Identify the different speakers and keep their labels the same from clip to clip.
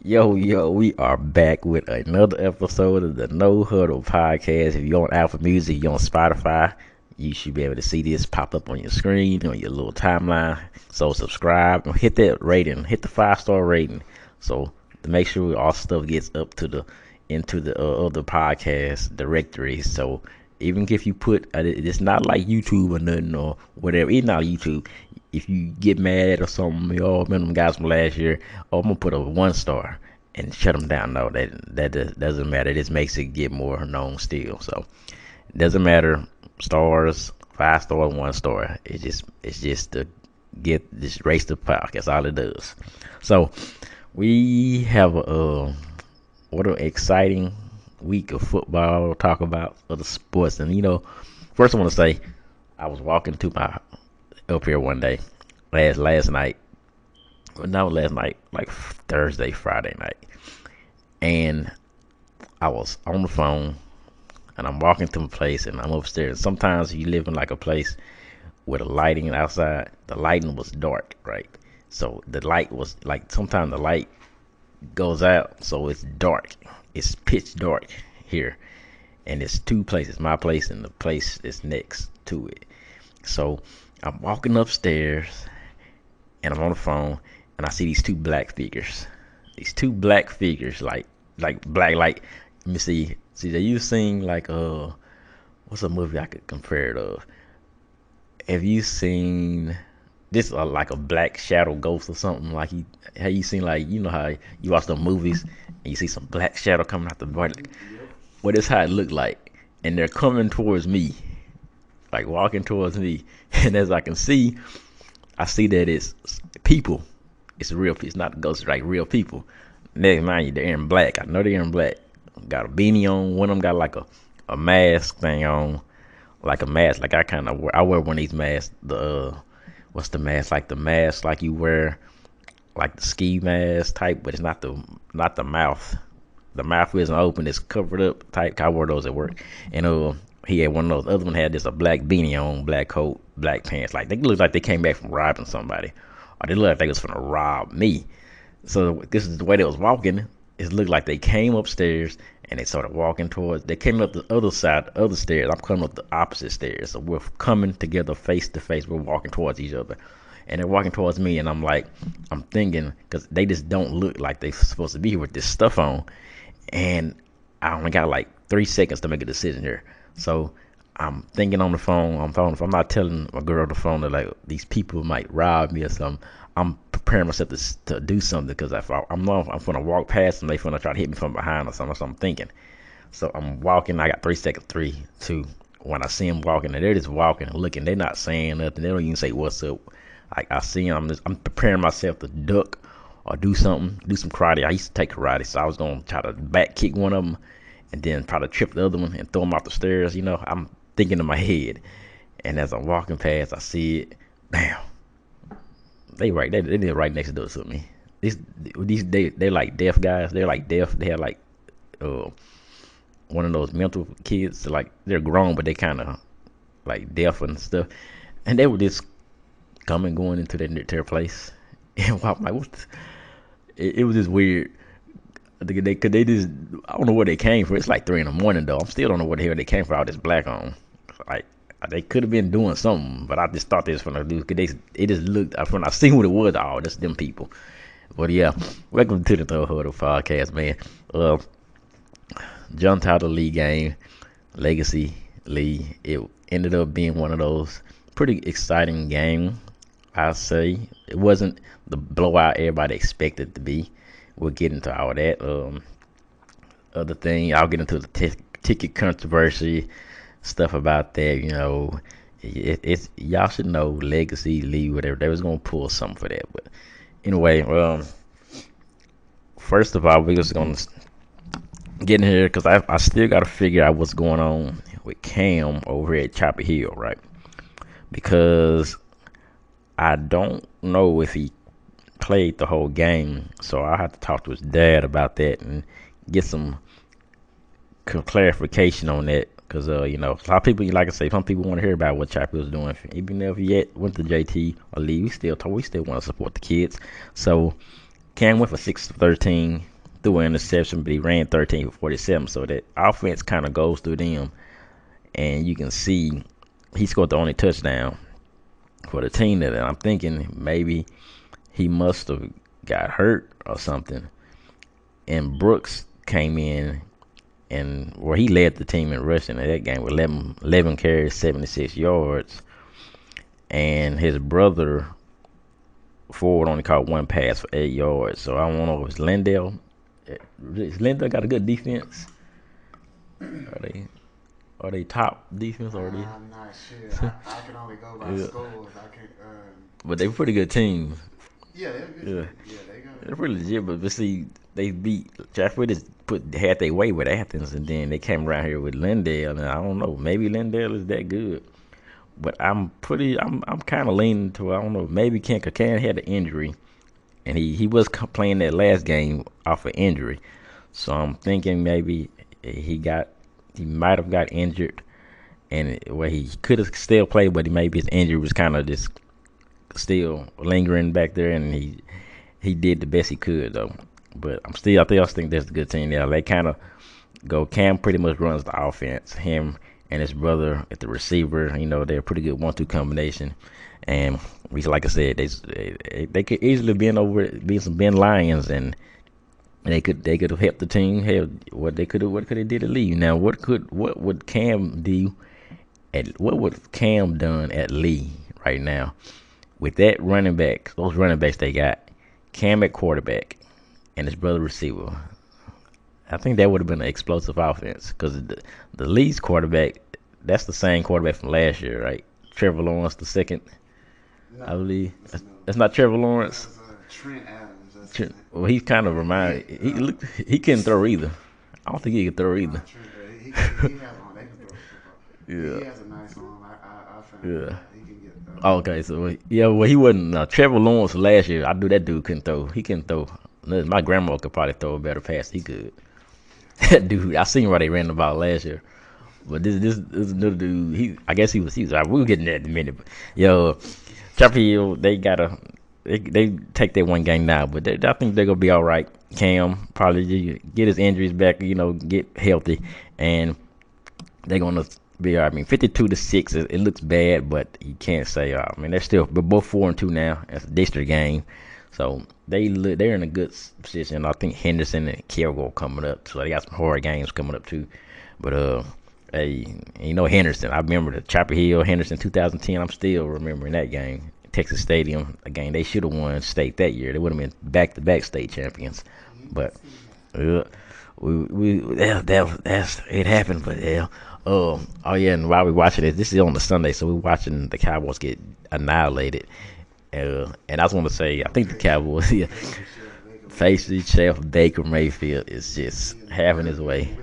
Speaker 1: Yo, we are back with another episode of the No Huddle podcast. If you're on Alpha Music, you're on Spotify, you should be able to see this pop up on your screen, on your little timeline. So subscribe and hit that rating, hit the 5-star rating. So to make sure all stuff gets up to the into the other podcast directories. So even if you put, it's not like YouTube or nothing or whatever. It's not YouTube. If you get mad or something, oh, remember them guys from last year, oh, I'm gonna put a 1 star and shut them down. No, that doesn't matter. It just makes it get more known still. So it doesn't matter. Stars, 5 star, 1 star. It's just to get this race to park. That's all it does. So we have what an exciting week of football. Talk about other sports, and first I want to say I was walking to my up here one day, last night, well, not last night, like Thursday, Friday night, and I was on the phone, and I'm walking to a place, and I'm upstairs. Sometimes you live in like a place with a lighting outside. The lighting was dark, right? So the light was like sometimes the light goes out, so it's dark. It's pitch dark here, and it's two places: my place and the place that's next to it. So I'm walking upstairs and I'm on the phone and I see these two black figures. These two black figures, like black, like let me see. See, they you seen like what's a movie I could compare it of? Have you seen this like a black shadow ghost or something? Like have you seen like how you watch the movies and you see some black shadow coming out the void? Like, what is how it looked like? And they're coming towards me, like walking towards me. And as I can see, I see that it's people. It's real people. It's not ghosts, like real people. Next, mind you, they're in black. I know they're in black. Got a beanie on. One of them got like a mask thing on, like a mask. Like I wear one of these masks. What's the mask? Like the mask like you wear, like the ski mask type, but it's not the mouth. The mouth isn't open. It's covered up type. I wear those at work, and he had one of those. Other one had just a black beanie on, black coat, black pants. Like they look like they came back from robbing somebody, or they look like they was gonna rob me. So this is the way they was walking. It looked like they came upstairs and they started walking towards. They came up the other side, the other stairs. I'm coming up the opposite stairs. So we're coming together face to face. We're walking towards each other, and they're walking towards me. And I'm thinking, because they just don't look like they're supposed to be here with this stuff on. And I only got like 3 seconds to make a decision here. So I'm thinking on the phone. If I'm not telling my girl on the phone that like these people might rob me or something, I'm preparing myself to do something, because if I'm gonna walk past them, they gonna try to hit me from behind or something. So I'm thinking. So I'm walking. I got 3 seconds. 3, 2. When I see them walking, and they're just walking and looking. They're not saying nothing. They don't even say what's up. Like I see them. I'm preparing myself to duck or do something. Do some karate. I used to take karate, so I was gonna try to back kick one of them and then try to trip the other one and throw them off the stairs. I'm thinking in my head, and as I'm walking past, I see it. Bam! They did right next door to me. They like deaf guys. They're like deaf. They have like uh one of those mental kids. Like they're grown, but they kind of like deaf and stuff. And they were just coming going into their place, and I'm like, what? It was just weird. They just, I don't know where they came from. It's like 3 in the morning though. I still don't know where the hell they came from. All this black on, like they could have been doing something, but I just thought they was gonna do. Cause it just looked when I seen what it was. Oh, that's them people. But yeah, welcome to the No Huddle podcast, man. Jumped out of the league game, Legacy League. It ended up being one of those pretty exciting games. I say it wasn't the blowout everybody expected it to be. We'll get into all that. Other thing, I'll get into the ticket controversy stuff about that. It's y'all should know Legacy League, whatever. They was gonna pull something for that, but anyway, first of all, we're just gonna get in here because I still gotta figure out what's going on with Cam over at Chopper Hill, right? Because I don't know if he played the whole game, so I have to talk to his dad about that and get some clarification on that. Because a lot of people, like I say, some people want to hear about what Chopper was doing. Even if he yet went to JT or Lee, we still want to support the kids. So Cam went for 6 for 13, threw an interception, but he ran 13 for 47. So that offense kind of goes through them, and you can see he scored the only touchdown for the team. That I'm thinking maybe he must have got hurt or something. And Brooks came in and where he led the team in rushing in that game with 11 carries, 76 yards. And his brother Ford only caught one pass for 8 yards. So I don't know if it's Lindell. Is Lindell got a good defense? Are they top defense or are they?
Speaker 2: I'm not sure. I can only go by scores. I can't.
Speaker 1: But they're a pretty good team.
Speaker 2: Yeah, they're good.
Speaker 1: Yeah.
Speaker 2: They got.
Speaker 1: They're pretty legit, but see, they beat Jeffrey. Just had their way with Athens, and then they came around here with Lindale, and I don't know, maybe Lindale is that good, but I'm kind of leaning to I don't know, maybe Ken had an injury, and he was playing that last game off of injury, so I'm thinking maybe he might have got injured, and he could have still played, but maybe his injury was kind of just still lingering back there, and he did the best he could though. But I still think that's a good team there. They kind of go. Cam pretty much runs the offense. Him and his brother at the receiver. They're a pretty good 1-2 combination. And like I said, they could easily be some Ben Lions, and they could have helped the team. Hell, what could they did at Lee? Now, what would Cam do? What would Cam done at Lee right now with those running backs they got? Cam at quarterback and his brother receiver. I think that would have been an explosive offense because the Lee's quarterback, that's the same quarterback from last year, right? Trevor Lawrence the second,
Speaker 2: No,
Speaker 1: I believe. That's not Trevor Lawrence.
Speaker 2: That's Trent Adams.
Speaker 1: Well, he kind of reminded. He couldn't throw either. I don't think he could throw either.
Speaker 2: He has on. They can throw.
Speaker 1: Yeah.
Speaker 2: He has a nice arm. I found
Speaker 1: Yeah.
Speaker 2: he can get.
Speaker 1: Okay, so yeah, well he wasn't. Trevor Lawrence last year, I knew that dude couldn't throw. He couldn't throw. My grandma could probably throw a better pass. He could. That dude, I seen why they ran the ball last year. But this another dude. I guess he was. We'll get in that in a minute. But Chapel Hill, they take that one game now, but I think they're gonna be all right. Cam probably get his injuries back, get healthy, and they're gonna be all right. I mean, 52-6, it looks bad, but you can't say. They're both 4-2 now. It's a district game, so they're in a good position. I think Henderson and Carroll coming up, so they got some hard games coming up too. But hey, Henderson. I remember the Chapel Hill Henderson 2010. I'm still remembering that game. Texas Stadium, a game they should have won state that year. They would have been back-to-back state champions. But that's it happened. But and while we're watching this is on the Sunday, so we're watching the Cowboys get annihilated. And I just want to say, I think the Cowboys face itself. Baker Mayfield is just having his way.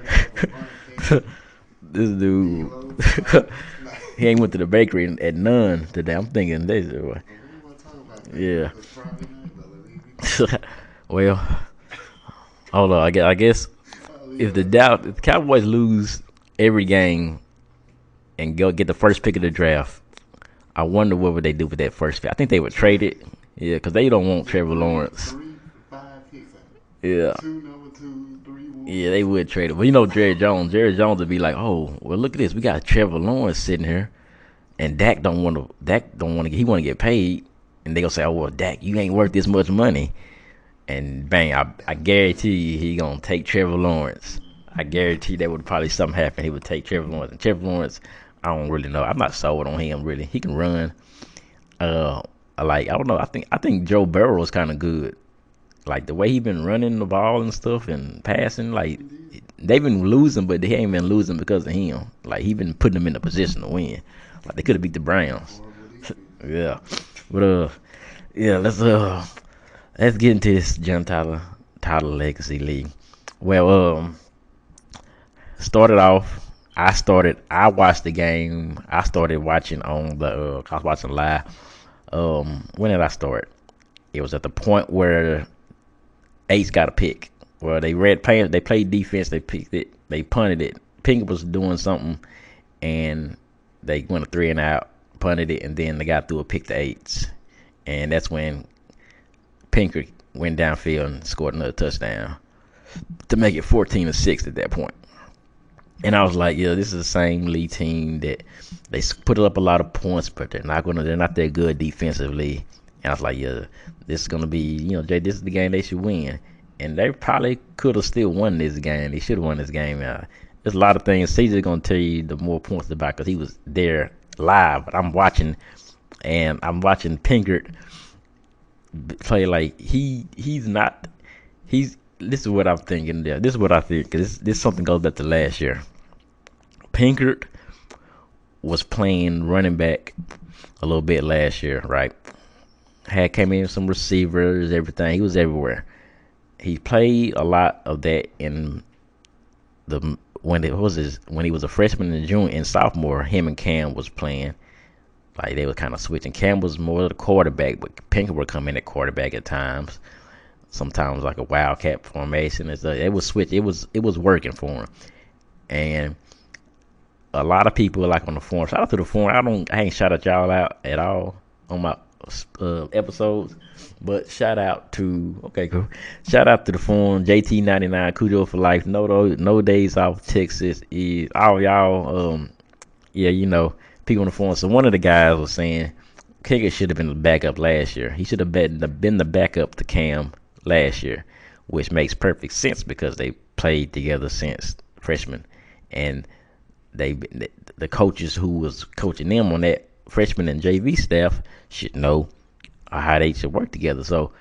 Speaker 1: This dude, he ain't went to the bakery at none today. I'm thinking this. Yeah. Well, hold on. I guess if the Cowboys lose every game and get the first pick of the draft, I wonder what would they do with that first pick. I think they would trade it. Yeah, because they don't want Trevor Lawrence.
Speaker 2: 5 picks.
Speaker 1: Yeah.
Speaker 2: 2 number 2, 3 1.
Speaker 1: Yeah, they would trade it. But Jerry Jones would be like, oh, well, look at this. We got Trevor Lawrence sitting here, and Dak don't want to. He want to get paid, and they gonna say, oh well, Dak, you ain't worth this much money, and bang, I guarantee you he gonna take Trevor Lawrence. I guarantee that would probably something happen. He would take Trevor Lawrence, and Trevor Lawrence, I don't really know. I'm not sold on him really. He can run. I don't know. I think Joe Burrow is kind of good. Like the way he been running the ball and stuff and passing, like they've been losing, but they ain't been losing because of him. Like he been putting them in a position to win. Like they could have beat the Browns. Yeah, but let's get into this John Tyler Legacy League. Well, started off. I watched the game. I started watching on the. I was watching live. When did I start? It was at the point where Ace got a pick. Well, they played defense. They picked it. They punted it. Pinkett was doing something, and they went a 3 and out, punted it, and then they got through a pick to Eights, and that's when Pinkett went downfield and scored another touchdown. to make it 14-6 at that point. And I was like, yeah, this is the same Lee team that they put up a lot of points, but they're not that good defensively. And I was like, yeah, this is gonna be, Jay, this is the game they should win. And they probably could have still won this game. They should have won this game. There's a lot of things CJ's gonna tell you the more points about because he was there live. But I'm watching, and I'm watching Pinkert play like he's not. This is what I'm thinking there. This is what I think. This something goes back to last year. Pinkert was playing running back a little bit last year, right? Came in with some receivers, everything. He was everywhere. He played a lot of that in the when he was a freshman and junior and sophomore. Him and Cam was playing. Like they were kind of switching. Cam was more the quarterback, but Pinkert would come in at quarterback at times. Sometimes like a wildcat formation. It was switch. It was working for him. And a lot of people like on the forum. Shout out to the forum. I ain't shout out y'all out at all on my episodes, but shout out to Shout out to the forum. JT99 Cujo for life. No days off. Texas is all y'all. People on the forum. So one of the guys was saying Kicker should have been the backup last year. He should have been the backup to Cam last year, which makes perfect sense because they played together since freshman, and the coaches who was coaching them on that freshman and JV staff should know how they should work together. So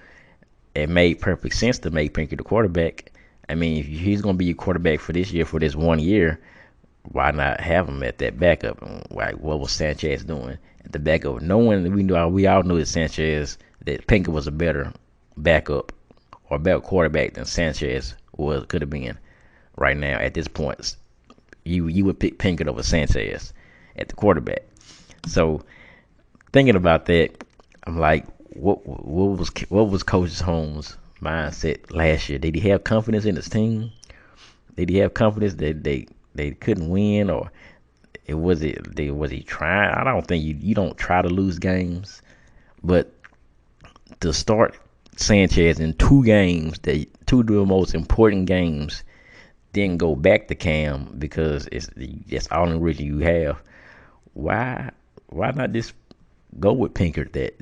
Speaker 1: it made perfect sense to make Pinky the quarterback. I mean, if he's going to be your quarterback for this year, for this 1 year, why not have him at that backup? Like, what was Sanchez doing at the backup? We all knew that Pinky was a better backup or better quarterback than Sanchez could have been right now at this point. You would pick Pinkett over Sanchez at the quarterback. So thinking about that, I'm like, what was Coach Holmes' mindset last year? Did he have confidence in his team? Did he have confidence that they couldn't win, or was he trying? I don't think you don't try to lose games, but to start Sanchez in two of the most important games, then go back to Cam because that's all the reason you have. Why not just go with Pinkert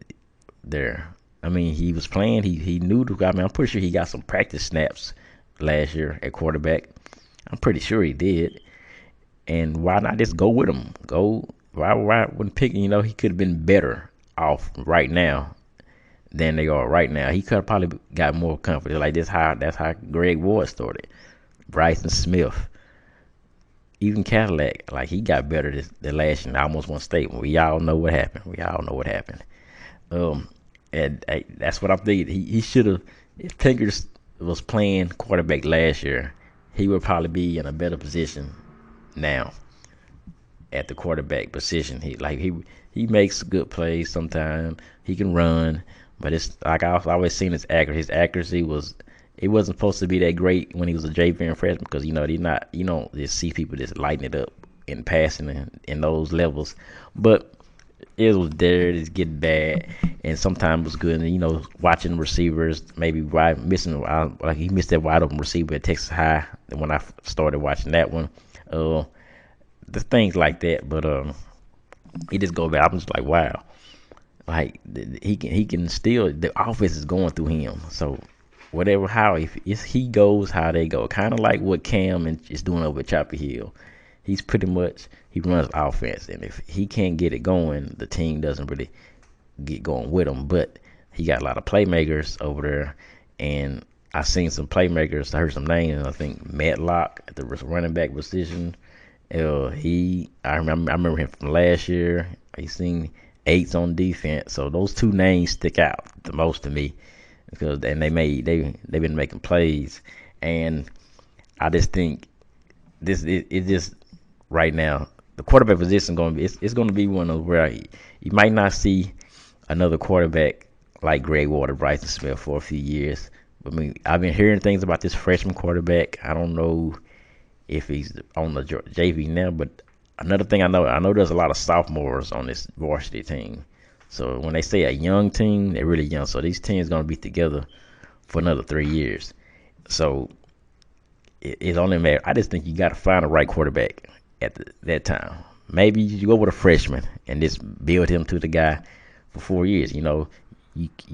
Speaker 1: there? I mean, he was playing. He knew the guy. I mean, I'm pretty sure he got some practice snaps last year at quarterback. I'm pretty sure he did. And why not just go with him? Why when picking? He could have been better off right now than they are right now. He could have probably got more confidence. Like that's how Greg Ward started. Bryson Smith, even Cadillac, like he got better the last year. I almost won state. We all know what happened. And that's what I'm thinking. He should have. If Pinkert was playing quarterback last year, he would probably be in a better position now at the quarterback position. He makes good plays sometimes. He can run, but it's like I've always seen his accuracy. His accuracy wasn't supposed to be that great when he was a JV and freshman because you don't just see people just lighting it up in passing in those levels. But it was there to get bad, and sometimes it was good. And watching receivers maybe missing like he missed that wide open receiver at Texas High. And when I started watching that one, the things like that. But he just go back. I'm just like, wow, like he can still, the offense is going through him. So whatever, if he goes, how they go, kind of like what Cam is doing over at Chapel Hill. He runs offense, and if he can't get it going, the team doesn't really get going with him. But he got a lot of playmakers over there, and I seen some playmakers. I heard some names. I think Matlock at the running back position. I remember him from last year. He seen eights on defense. So those two names stick out the most to me because they've been making plays, and I just think it just right now the quarterback position it's going to be one of where you might not see another quarterback like Greg Ward or Bryson Smith for a few years. I mean, I've been hearing things about this freshman quarterback. I don't know if he's on the JV now, but another thing I know there's a lot of sophomores on this varsity team. So when they say a young team, they're really young. So these teams going to be together for another 3 years. So It's only a matter. I just think you got to find the right quarterback at that time. Maybe you go with a freshman and just build him to the guy for 4 years. You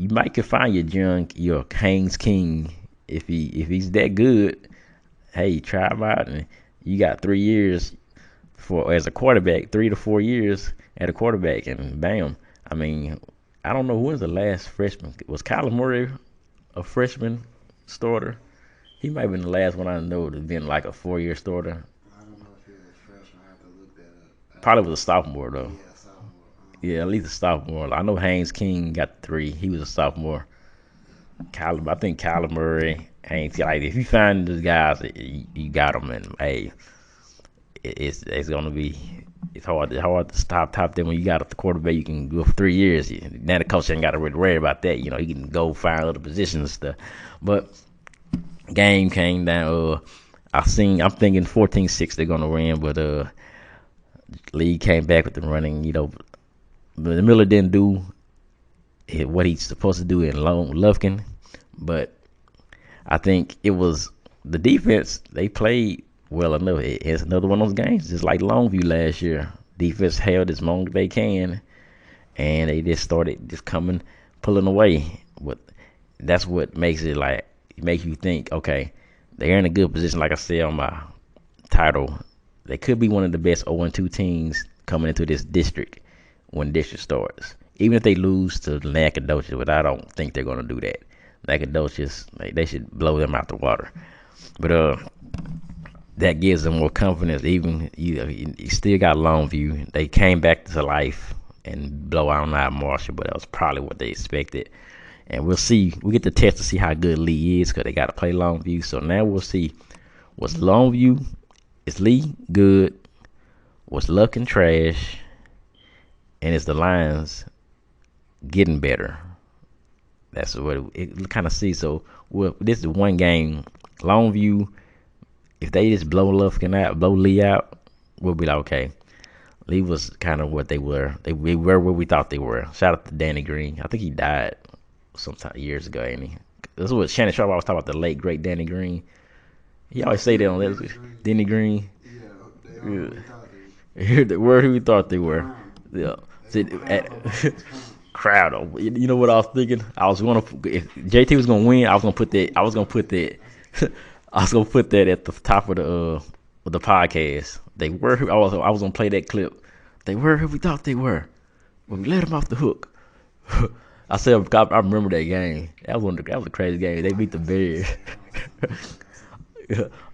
Speaker 1: might could find your Haynes King if he's that good. Hey, try him out, and you got 3 years for as a quarterback, 3 to 4 years at a quarterback, and bam. I mean, I don't know who was the last freshman. Was Kyler Murray a freshman starter? He might have been the last one I know to been like a 4 year starter.
Speaker 2: I don't know if he was a freshman. I have to look that up.
Speaker 1: Probably was a sophomore though.
Speaker 2: Yeah, sophomore.
Speaker 1: Yeah, at least a sophomore. I know Haynes King got 3. He was a sophomore. I think Kyler Murray, Haynes. Like if you find those guys, you got them, and hey, it's gonna be it's hard to top them when you got a quarterback you can go for 3 years. Now the coach ain't got to really worry about that. He can go find other positions and stuff. But game came down. I'm thinking 14-6 they're gonna win, but Lee came back with the running. But Miller didn't do what he's supposed to do in Lufkin, but I think it was the defense. They played well enough. It's another one of those games, just like Longview last year. Defense held as long as they can, and they just started pulling away. But that's what makes you think, okay, they're in a good position. Like I said on my title, they could be one of the best 0-2 teams coming into this district when district starts. Even if they lose to Nacogdoches, but I don't think they're going to do that. Nacogdoches, they should blow them out the water. But that gives them more confidence. Even you still got Longview. They came back to life and blow out Marshall, but that was probably what they expected. And we'll see. We get the test to see how good Lee is because they got to play Longview. So now we'll see. Is Lee good? Was Lufkin trash? And is the Lions getting better? That's what it kind of see. So this is one game. Longview, if they just blow Lee out, we'll be like, okay. Lee was kind of what they were. They were what we thought they were. Shout out to Danny Green. I think he died sometime years ago, ain't he? This is what Shannon Sharp always talking about, the late great Danny Green. He always say that on that. Danny Green.
Speaker 2: Yeah, they
Speaker 1: were who we thought they were. Yeah. Crowd. You know what I was thinking? I was gonna if JT was gonna win, I was gonna put that. I was gonna put that at the top of the podcast. They were who I was gonna play that clip. They were who we thought they were. When we let them off the hook. I said I remember that game. That was a crazy game. They beat the Bears.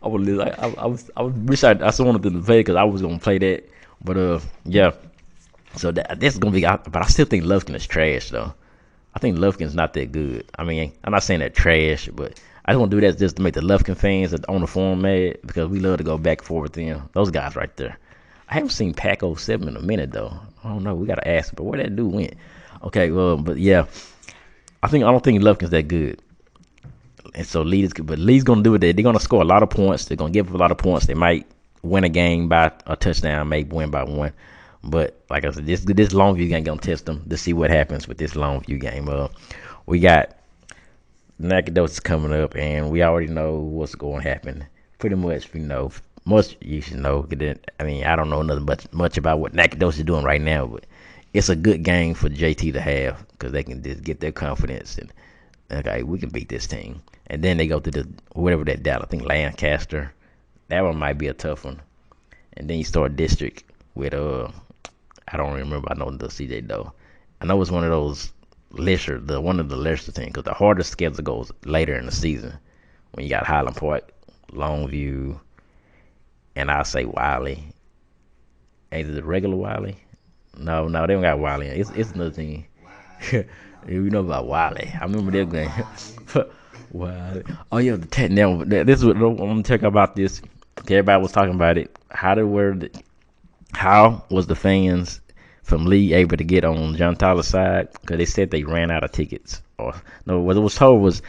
Speaker 1: I wish I still wanted to play because I was gonna play that, but yeah. So that's gonna be. But I still think Lufkin is trash though. I think Lufkin's not that good. I mean, I'm not saying they're trash, but I just want to do that just to make the Lufkin fans on the forum mad because we love to go back and forth with them. Those guys right there. I haven't seen Pac 07 in a minute though. I don't know. We gotta ask, but where that dude went? Okay, well, but yeah, I don't think Lufkin's that good. And so Lee's gonna do it. They're gonna score a lot of points. They're gonna give up a lot of points. They might win a game by a touchdown, maybe win by 1. But like I said, this Longview game gonna test them to see what happens with this Longview game. We got Nacogdoches coming up, and we already know what's going to happen. Pretty much, we know. Much you should know. I mean, I don't know nothing much about what Nacogdoches is doing right now, but it's a good game for JT to have because they can just get their confidence and okay, we can beat this team. And then they go to I think Lancaster. That one might be a tough one. And then you start district with I don't remember. I know the CJ though. I know it's one of those one of the lesser teams because the hardest schedule goes later in the season when you got Highland Park, Longview, and I'll say Wiley. Is it the regular Wiley? No, they don't got Wiley. It's another team. You know about Wiley. I remember that game. Wiley. Oh yeah, the tech. Now this is what I'm gonna talk about this. Everybody was talking about it. How was the fans from Lee able to get on John Tyler's side? Because they said they ran out of tickets. Or no, what it was told was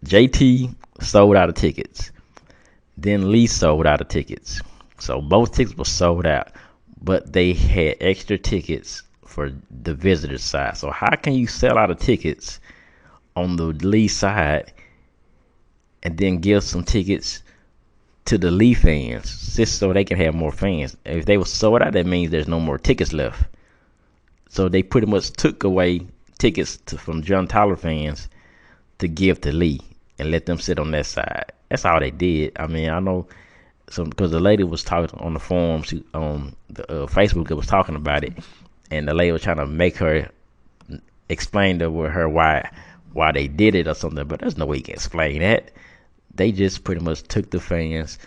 Speaker 1: JT sold out of tickets. Then Lee sold out of tickets. So both tickets were sold out. But they had extra tickets for the visitor side. So how can you sell out of tickets on the Lee side and then give some tickets to the Lee fans, just so they can have more fans. If they were sold out, that means there's no more tickets left. So they pretty much took away tickets from John Tyler fans to give to Lee and let them sit on that side. That's all they did. I mean, I know some because the lady was talking on the forums on the Facebook that was talking about it, and the lady was trying to make her explain to her why they did it or something. But there's no way you can explain that. They just pretty much took the fans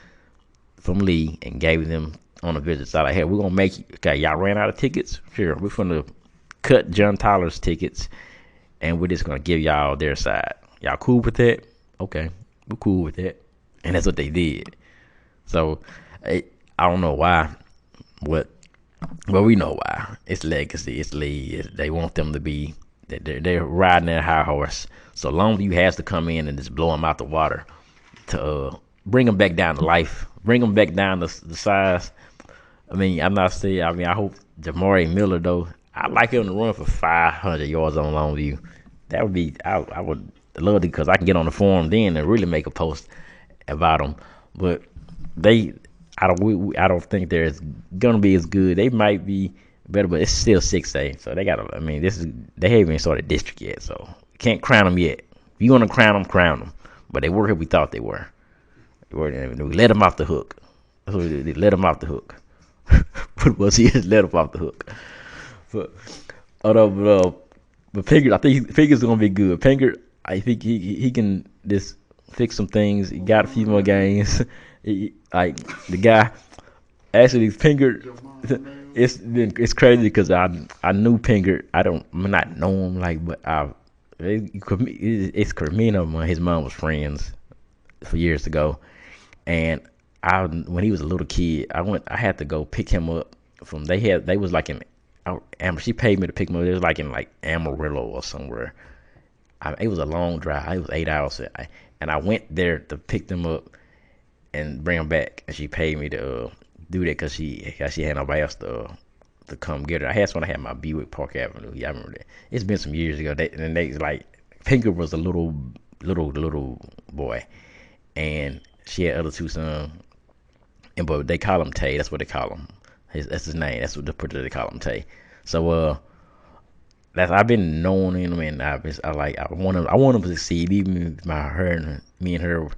Speaker 1: from Lee and gave them on a visit side. Like, hey, we're gonna make you. Okay, y'all ran out of tickets. Sure, we're gonna cut John Tyler's tickets, and we're just gonna give y'all their side. Y'all cool with that? Okay, we're cool with that. And that's what they did. So I don't know why, but we know why. It's legacy. It's Lee. They want them to be. They're riding their high horse. So Longview has to come in and just blow them out the water to bring them back down to life. Bring them back down to the size. I mean, I'm not saying. I mean, I hope Jamari Miller though. I'd like him to run for 500 yards on Longview. That would be. I would love it because I can get on the forum then and really make a post about them. But I don't think they're gonna be as good. They might be better, but it's still 6A. So they got. I mean, they haven't even started district yet, so can't crown them yet. If you want to crown them, crown them. But they were who we thought they were. We let them off the hook. That's what they let them off the hook. What was he? Let them off the hook. But Pinkert, I think Pinkert's gonna be good. Pinkert, I think he can just fix some things. He got a few more games. Like the guy, actually Pinkert. It's crazy because I knew Pinkert. I not know him but it's Carmina. His mom was friends for years ago, and when he was a little kid, I had to go pick him up from they was like in she paid me to pick him up. It was like in Amarillo or somewhere. It was a long drive. It was 8 hours, and I went there to pick them up and bring them back, and she paid me to do that because she had nobody else to come get her. That's when I had my Buick Park Avenue. Yeah, I remember that. It's been some years ago. They Pinker was a little boy, and she had other two sons, but they call him Tay. That's what they call him. That's his name. That's what they call him, Tay. So I've been knowing him, and I want him to succeed. Even if me and her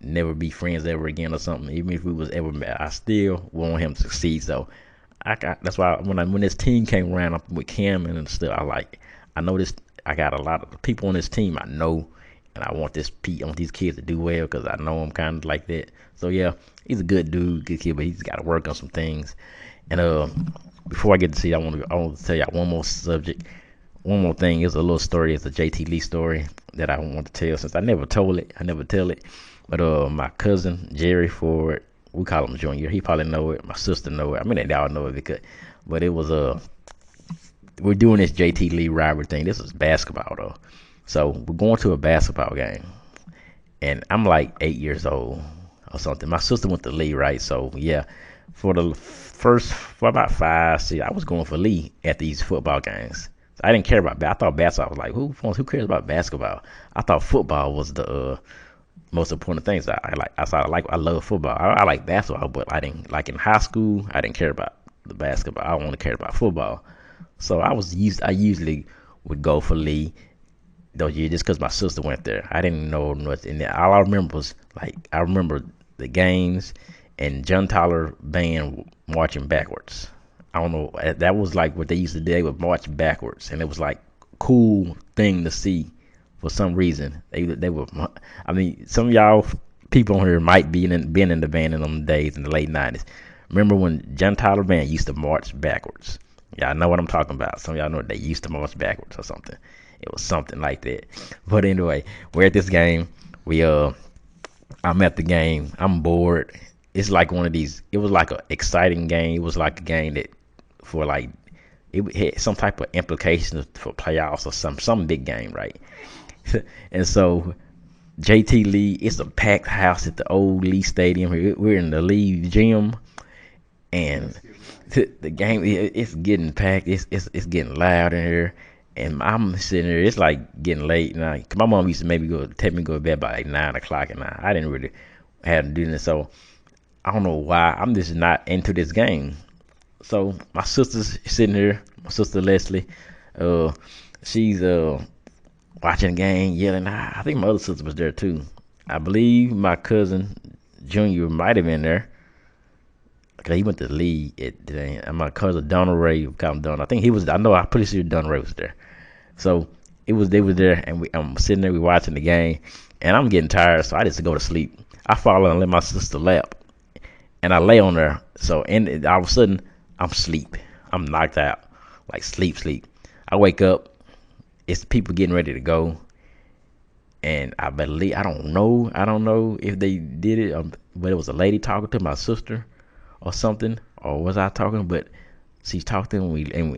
Speaker 1: never be friends ever again or something. Even if we was ever mad, I still want him to succeed. So that's why when this team came around up with Cam and stuff, I noticed I got a lot of people on this team I know, and I want these kids to do well because I know I'm kind of like that. So yeah, he's a good dude, good kid, but he's got to work on some things. And before I get to see, I want to tell y'all one more subject. One more thing is a little story. It's a JT Lee story that I want to tell since I never told it. I never tell it. But my cousin Jerry Ford, we call him Junior. He probably know it. My sister know it. I mean, they all know it but it was we're doing this JT Lee rivalry thing. This is basketball though. So we're going to a basketball game, and I'm like 8 years old or something. My sister went to Lee, right? So yeah, for about 5, 6, I was going for Lee at these football games. I didn't care about. I thought basketball was who cares about basketball? I thought football was the most important things. I love football. I like basketball, but I didn't in high school. I didn't care about the basketball. I only cared about football. So I usually would go for Lee those years just because my sister went there. I didn't know much, and all I remember was I remember the games and John Tyler band marching backwards. I don't know. That was what they used to do. They would march backwards, and it was cool thing to see. For some reason, they were. I mean, some of y'all people on here might been in the band in them days in the late '90s. Remember when John Tyler band used to march backwards? Y'all know what I'm talking about. Some of y'all know they used to march backwards or something. It was something like that. But anyway, we're at this game. I'm at the game. I'm bored. It's like one of these. It was like an exciting game. It was like a game that for it had some type of implications for playoffs or some big game, right? And so JT Lee, it's a packed house at the old Lee Stadium. We're in the Lee gym, and the game it's getting packed. It's getting loud in here, and I'm sitting there. It's getting late now. My mom used to maybe take me to go to bed by 9 o'clock, and I didn't really have to do this. So I don't know why I'm just not into this game. So my sister's sitting here, my sister Leslie, uh, she's watching the game, yelling. I think my other sister was there too. I believe my cousin Junior might have been there because he went to the league at the game. And my cousin Donald Ray, we call him Donald. I think he was. I know. I'm pretty sure Donald Ray was there. So it was they was there, and I'm sitting there, we watching the game, and I'm getting tired, so I just go to sleep. I fall and let my sister lap, and I lay on her. So and all of a sudden I'm asleep. I'm knocked out, like sleep. I wake up. It's people getting ready to go, and I don't know if they did it, but it was a lady talking to my sister or something, or was I talking? But she talked to him,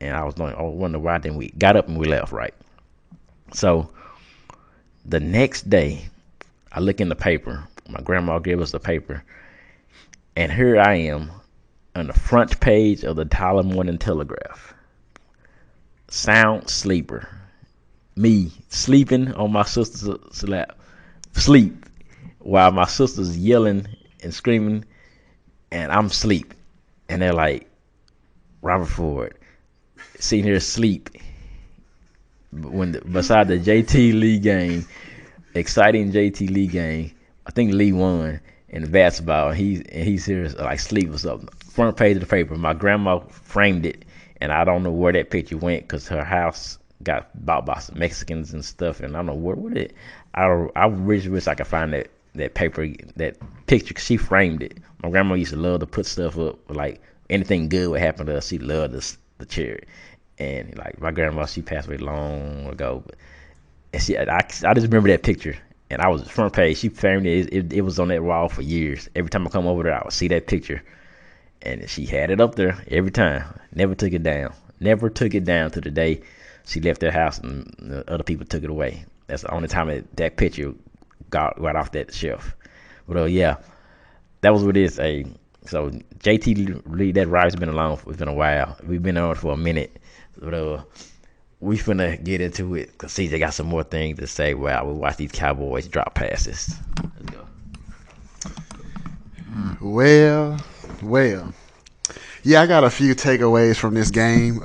Speaker 1: and I was like, oh, wonder why. Then we got up and we left, right? So the next day, I look in the paper. My grandma gave us the paper, and here I am on the front page of the Tyler Morning Telegraph. Sound sleeper. Me sleeping on my sister's lap. Sleep. While my sister's yelling and screaming, and I'm asleep. And they're like, Robert Ford, sitting here asleep. Beside the JT Lee game, exciting JT Lee game, I think Lee won in basketball. He's here like sleep or something. Front page of the paper. My grandma framed it, and I don't know where that picture went because her house got bought by some Mexicans and stuff, and I don't know where it. I really wish I could find that paper, that picture. 'Cause she framed it. My grandma used to love to put stuff up, like anything good would happen to us. She loved the cherry, and like my grandma, she passed away long ago, but and I just remember that picture. And I was front page. She framed it. It was on that wall for years. Every time I come over there, I would see that picture. And she had it up there every time. Never took it down. Never took it down to the day she left their house and the other people took it away. That's the only time that picture got right off that shelf. But yeah, that was what it is. So JT Lee, that ride's been along. It's been a while. We've been on for a minute. But we finna get into it because CJ got some more things to say while we watch these Cowboys drop passes. Let's go.
Speaker 2: Well. Yeah, I got a few takeaways from this game.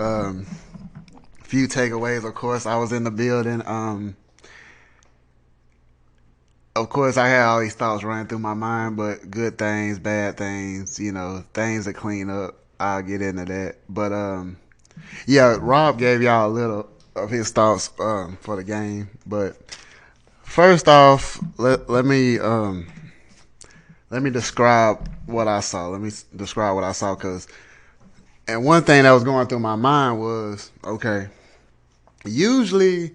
Speaker 2: Few takeaways, of course. I was in the building. Of course, I had all these thoughts running through my mind, but good things, bad things, things to clean up. I'll get into that. But yeah, Rob gave y'all a little of his thoughts for the game. But first off, let me describe what I saw. Let me describe what I saw and one thing that was going through my mind was, okay, usually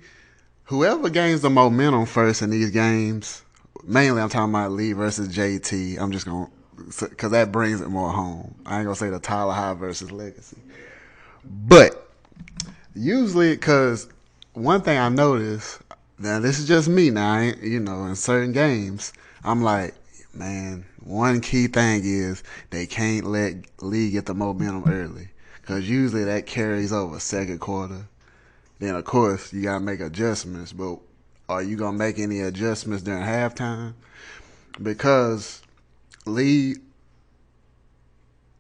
Speaker 2: whoever gains the momentum first in these games, mainly I'm talking about Lee versus JT. I'm just going to, because that brings it more home. I ain't going to say the Tyler High versus Legacy. But usually, because one thing I noticed, now this is just me now, in certain games, I'm like, man, one key thing is they can't let Lee get the momentum early. Because usually that carries over second quarter. Then, of course, you got to make adjustments. But are you going to make any adjustments during halftime? Because Lee,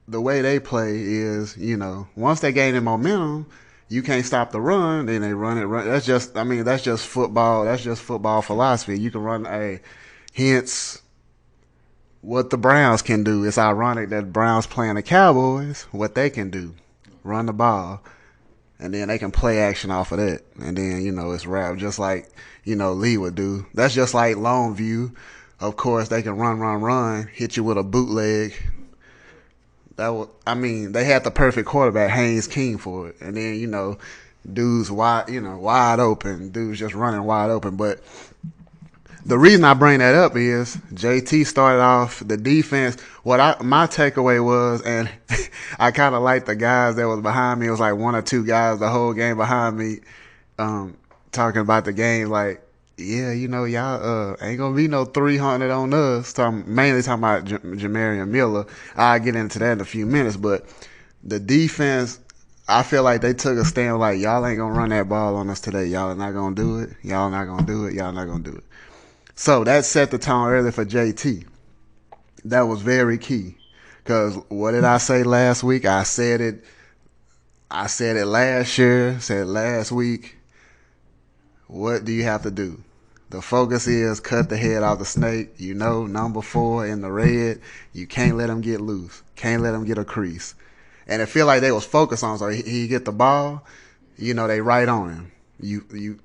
Speaker 2: the way they play is, once they gain the momentum, you can't stop the run. Then they run. That's just football. That's just football philosophy. You can run hence what the Browns can do. It's ironic that Browns playing the Cowboys, what they can do. Run the ball. And then they can play action off of that. And then, it's wrap. Just like, Lee would do. That's just like Longview. Of course, they can run, hit you with a bootleg. They had the perfect quarterback, Haynes King, for it. And then, dudes wide open. Dudes just running wide open. But the reason I bring that up is JT started off the defense. My takeaway was, and I kind of liked the guys that was behind me. It was like one or two guys the whole game behind me, talking about the game. Like, yeah, y'all ain't gonna be no 300 on us. Mainly talking about Jamarian Miller. I'll get into that in a few minutes. But the defense, I feel like they took a stand like, y'all ain't gonna run that ball on us today. Y'all are not gonna do it. Y'all not gonna do it. Y'all not gonna do it. So that set the tone early for JT. That was very key. Cause what did I say last week? I said it. I said it last year. Said last week. What do you have to do? The focus is cut the head off the snake. You know, number 4 in the red. You can't let him get loose. Can't let him get a crease. And it feel like they was focused on. So he get the ball. You know, they right on him. You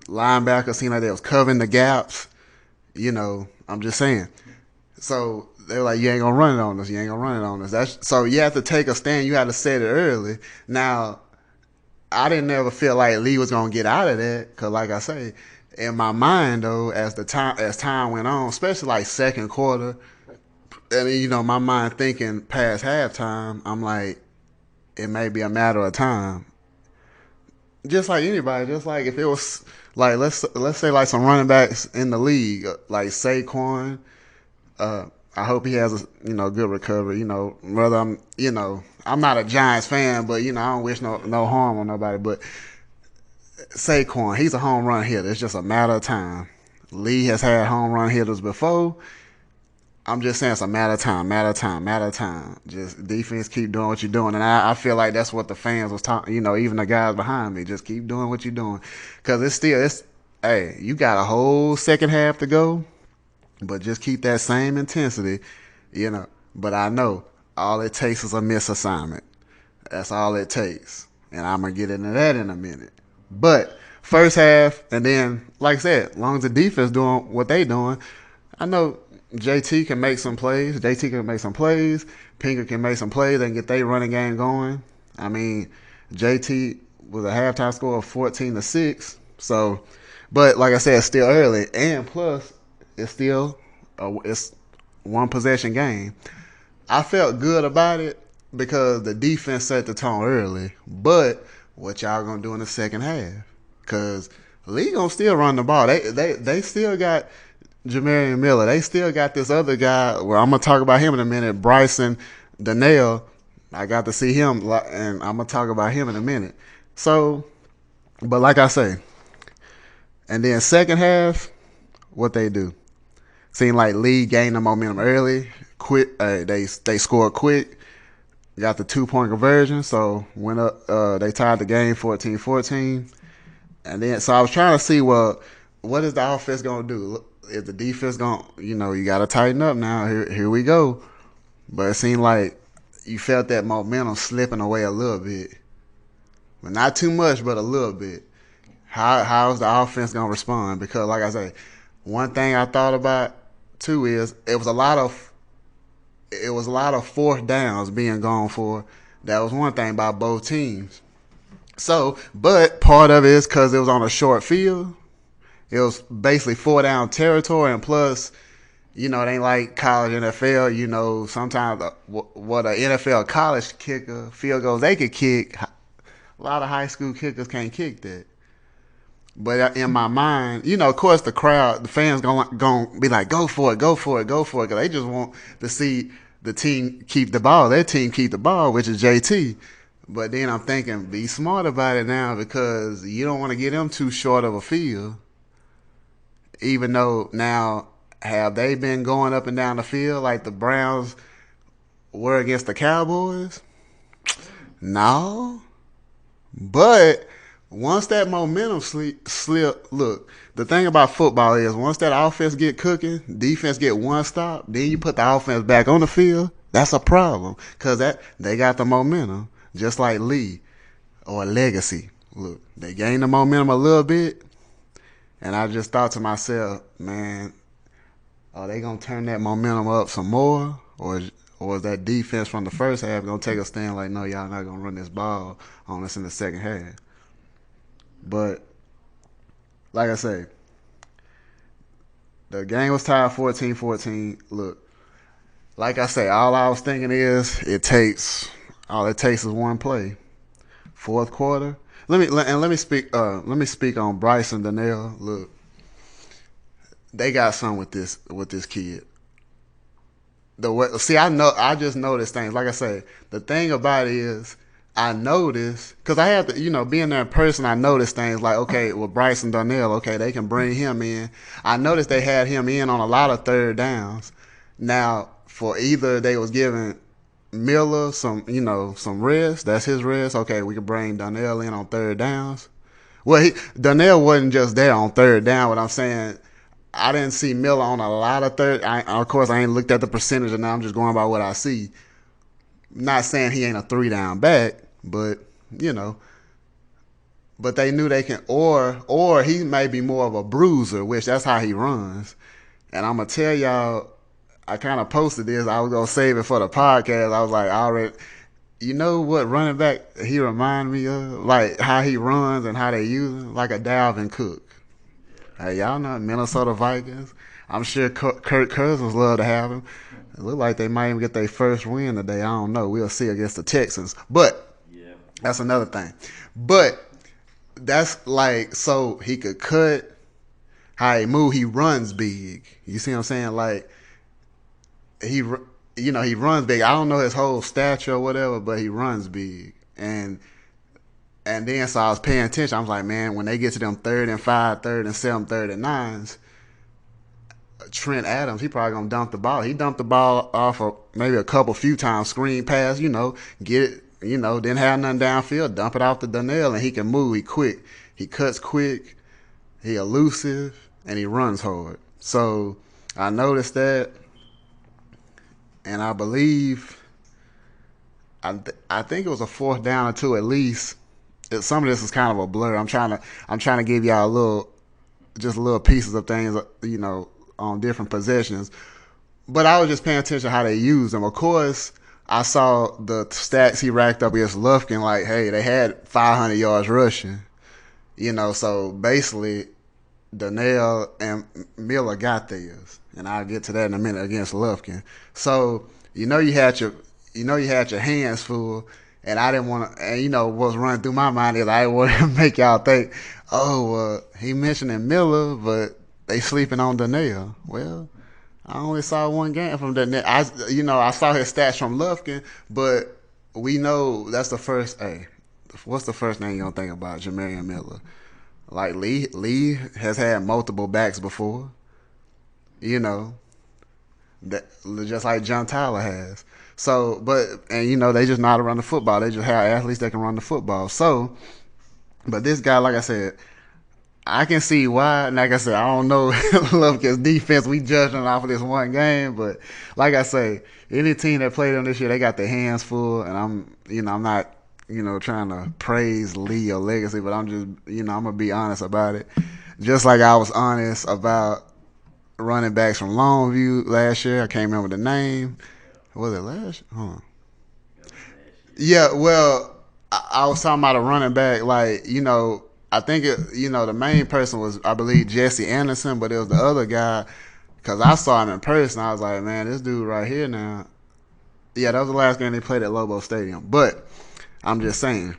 Speaker 2: linebackers seem like they was covering the gaps. You know, I'm just saying. So they're like, you ain't gonna run it on us. You ain't gonna run it on us. So you have to take a stand. You have to set it early. Now, I didn't ever feel like Lee was gonna get out of that because, like I say, in my mind though, as time went on, especially like second quarter, and you know, my mind thinking past halftime, I'm like, it may be a matter of time. Just like anybody, just like if it was like let's say like some running backs in the league, like Saquon. I hope he has a good recovery. Whether I'm not a Giants fan, but I don't wish no harm on nobody. But Saquon, he's a home run hitter. It's just a matter of time. Lee has had home run hitters before. I'm just saying it's a matter of time, matter of time, matter of time. Just defense, keep doing what you're doing, and I feel like that's what the fans was talking. Even the guys behind me, just keep doing what you're doing, because it's hey, you got a whole second half to go, but just keep that same intensity, But I know all it takes is a misassignment. That's all it takes, and I'm gonna get into that in a minute. But first half, and then like I said, as long as the defense doing what they doing, I know JT can make some plays. JT can make some plays. Pinker can make some plays and get their running game going. I mean, JT was a halftime score of 14-6. So, but like I said, it's still early, and plus, it's still it's one possession game. I felt good about it because the defense set the tone early. But what y'all gonna do in the second half? Because Lee gonna still run the ball. They still got Jamarian Miller. They still got this other guy. Well, I'm gonna talk about him in a minute. Bryson Danielle. I got to see him, and I'm gonna talk about him in a minute. So, but like I say, and then second half, what they do? Seemed like Lee gained the momentum early. Quick, they scored quick. Got the 2-point conversion, so went up. They tied the game 14-14. And then, so I was trying to see, well, what is the offense gonna do? Is the defense gonna, you got to tighten up now? Here we go. But it seemed like you felt that momentum slipping away a little bit, but not too much, but a little bit. How is the offense gonna respond? Because, like I say, one thing I thought about too is it was a lot of fourth downs being gone for. That was one thing by both teams. So, but part of it is because it was on a short field. It was basically 4-down territory, and plus, it ain't like college NFL. Sometimes what an NFL college kicker field goals they could kick, a lot of high school kickers can't kick that. But in my mind, of course, the crowd, the fans gonna be like, go for it, go for it, go for it, because they just want to see the team keep the ball, their team keep the ball, which is JT. But then I'm thinking, be smart about it now, because you don't want to get them too short of a field. Even though now, have they been going up and down the field like the Browns were against the Cowboys? No. But once that momentum slip, look, the thing about football is once that offense get cooking, defense get one stop, then you put the offense back on the field, that's a problem. Because they got the momentum, just like Lee or Legacy. Look, they gained the momentum a little bit, and I just thought to myself, man, are they going to turn that momentum up some more? Or is that defense from the first half going to take a stand like, no, y'all not going to run this ball on us in the second half? But, like I say, the game was tied 14-14. Look, like I say, all I was thinking is all it takes is one play. Fourth quarter. Let me speak on Bryson Danielle. Look, they got something with this kid. I just noticed things. Like I say, the thing about it is I noticed, because I have to, being there in person, I noticed things like, okay, with Bryson Darnell, okay, they can bring him in. I noticed they had him in on a lot of third downs. Now, for either they was giving Miller some rest. That's his rest. Okay, we can bring Donnell in on third downs. Well, Donnell wasn't just there on third down. What I'm saying, I didn't see Miller on a lot of third. Of course, I ain't looked at the percentage, and now I'm just going by what I see. Not saying he ain't a 3 down back, but you know, but they knew they can, or he may be more of a bruiser, which that's how he runs. And I'm gonna tell y'all, I kind of posted this. I was gonna save it for the podcast. I was like, I already, you know what running back he remind me of, like how he runs and how they use him, like a Dalvin Cook. Hey, y'all know Minnesota Vikings. I'm sure Kirk Cousins love to have him. It look like they might even get their first win today. I don't know. We'll see against the Texans. But that's another thing. But that's like, so he could cut how he move. He runs big. You see what I'm saying? Like he, he runs big. I don't know his whole stature or whatever, but he runs big. And then so I was paying attention. I was like, man, when they get to them 3rd and 5, 3rd and 7, 3rd and 9s, Trent Adams, he probably gonna dump the ball. He dumped the ball off of maybe a few times, screen pass, get it, didn't have nothing downfield, dump it off to Donnell, and he can move. He quick, he cuts quick, he elusive, and he runs hard. So I noticed that, and I believe, I think it was a 4th down or 2 at least. Some of this is kind of a blur. I'm trying to give y'all just little pieces of things, on different possessions. But I was just paying attention to how they used them. Of course, I saw the stats he racked up against Lufkin. Like, hey, they had 500 yards rushing. So basically, Donnell and Miller got theirs, and I'll get to that in a minute against Lufkin. So you had your hands full, and I didn't want to. And what's running through my mind is I didn't want to make y'all think, oh, he mentioning Miller, but they sleeping on Donnell. Well, I only saw one game from Donnell. I saw his stats from Lufkin, but we know that's the first. Hey, what's the first name you gonna think about? Jamarian Miller. Like Lee has had multiple backs before. That just like John Tyler has. So, they just know how to run the football. They just have athletes that can run the football. So, but this guy, like I said, I can see why. And like I said, I don't know Lufkin's defense. We judging off of this one game, but like I say, any team that played them this year, they got their hands full. And I'm not, trying to praise Lee or Legacy, but I'm just, I'm gonna be honest about it. Just like I was honest about running backs from Longview last year. I can't remember the name. Was it last? Hold on. Yeah, well, I was talking about a running back, like, I think the main person was, I believe, Jesse Anderson, but it was the other guy, because I saw him in person. I was like, man, this dude right here now. Yeah, that was the last game they played at Lobo Stadium. But I'm just saying,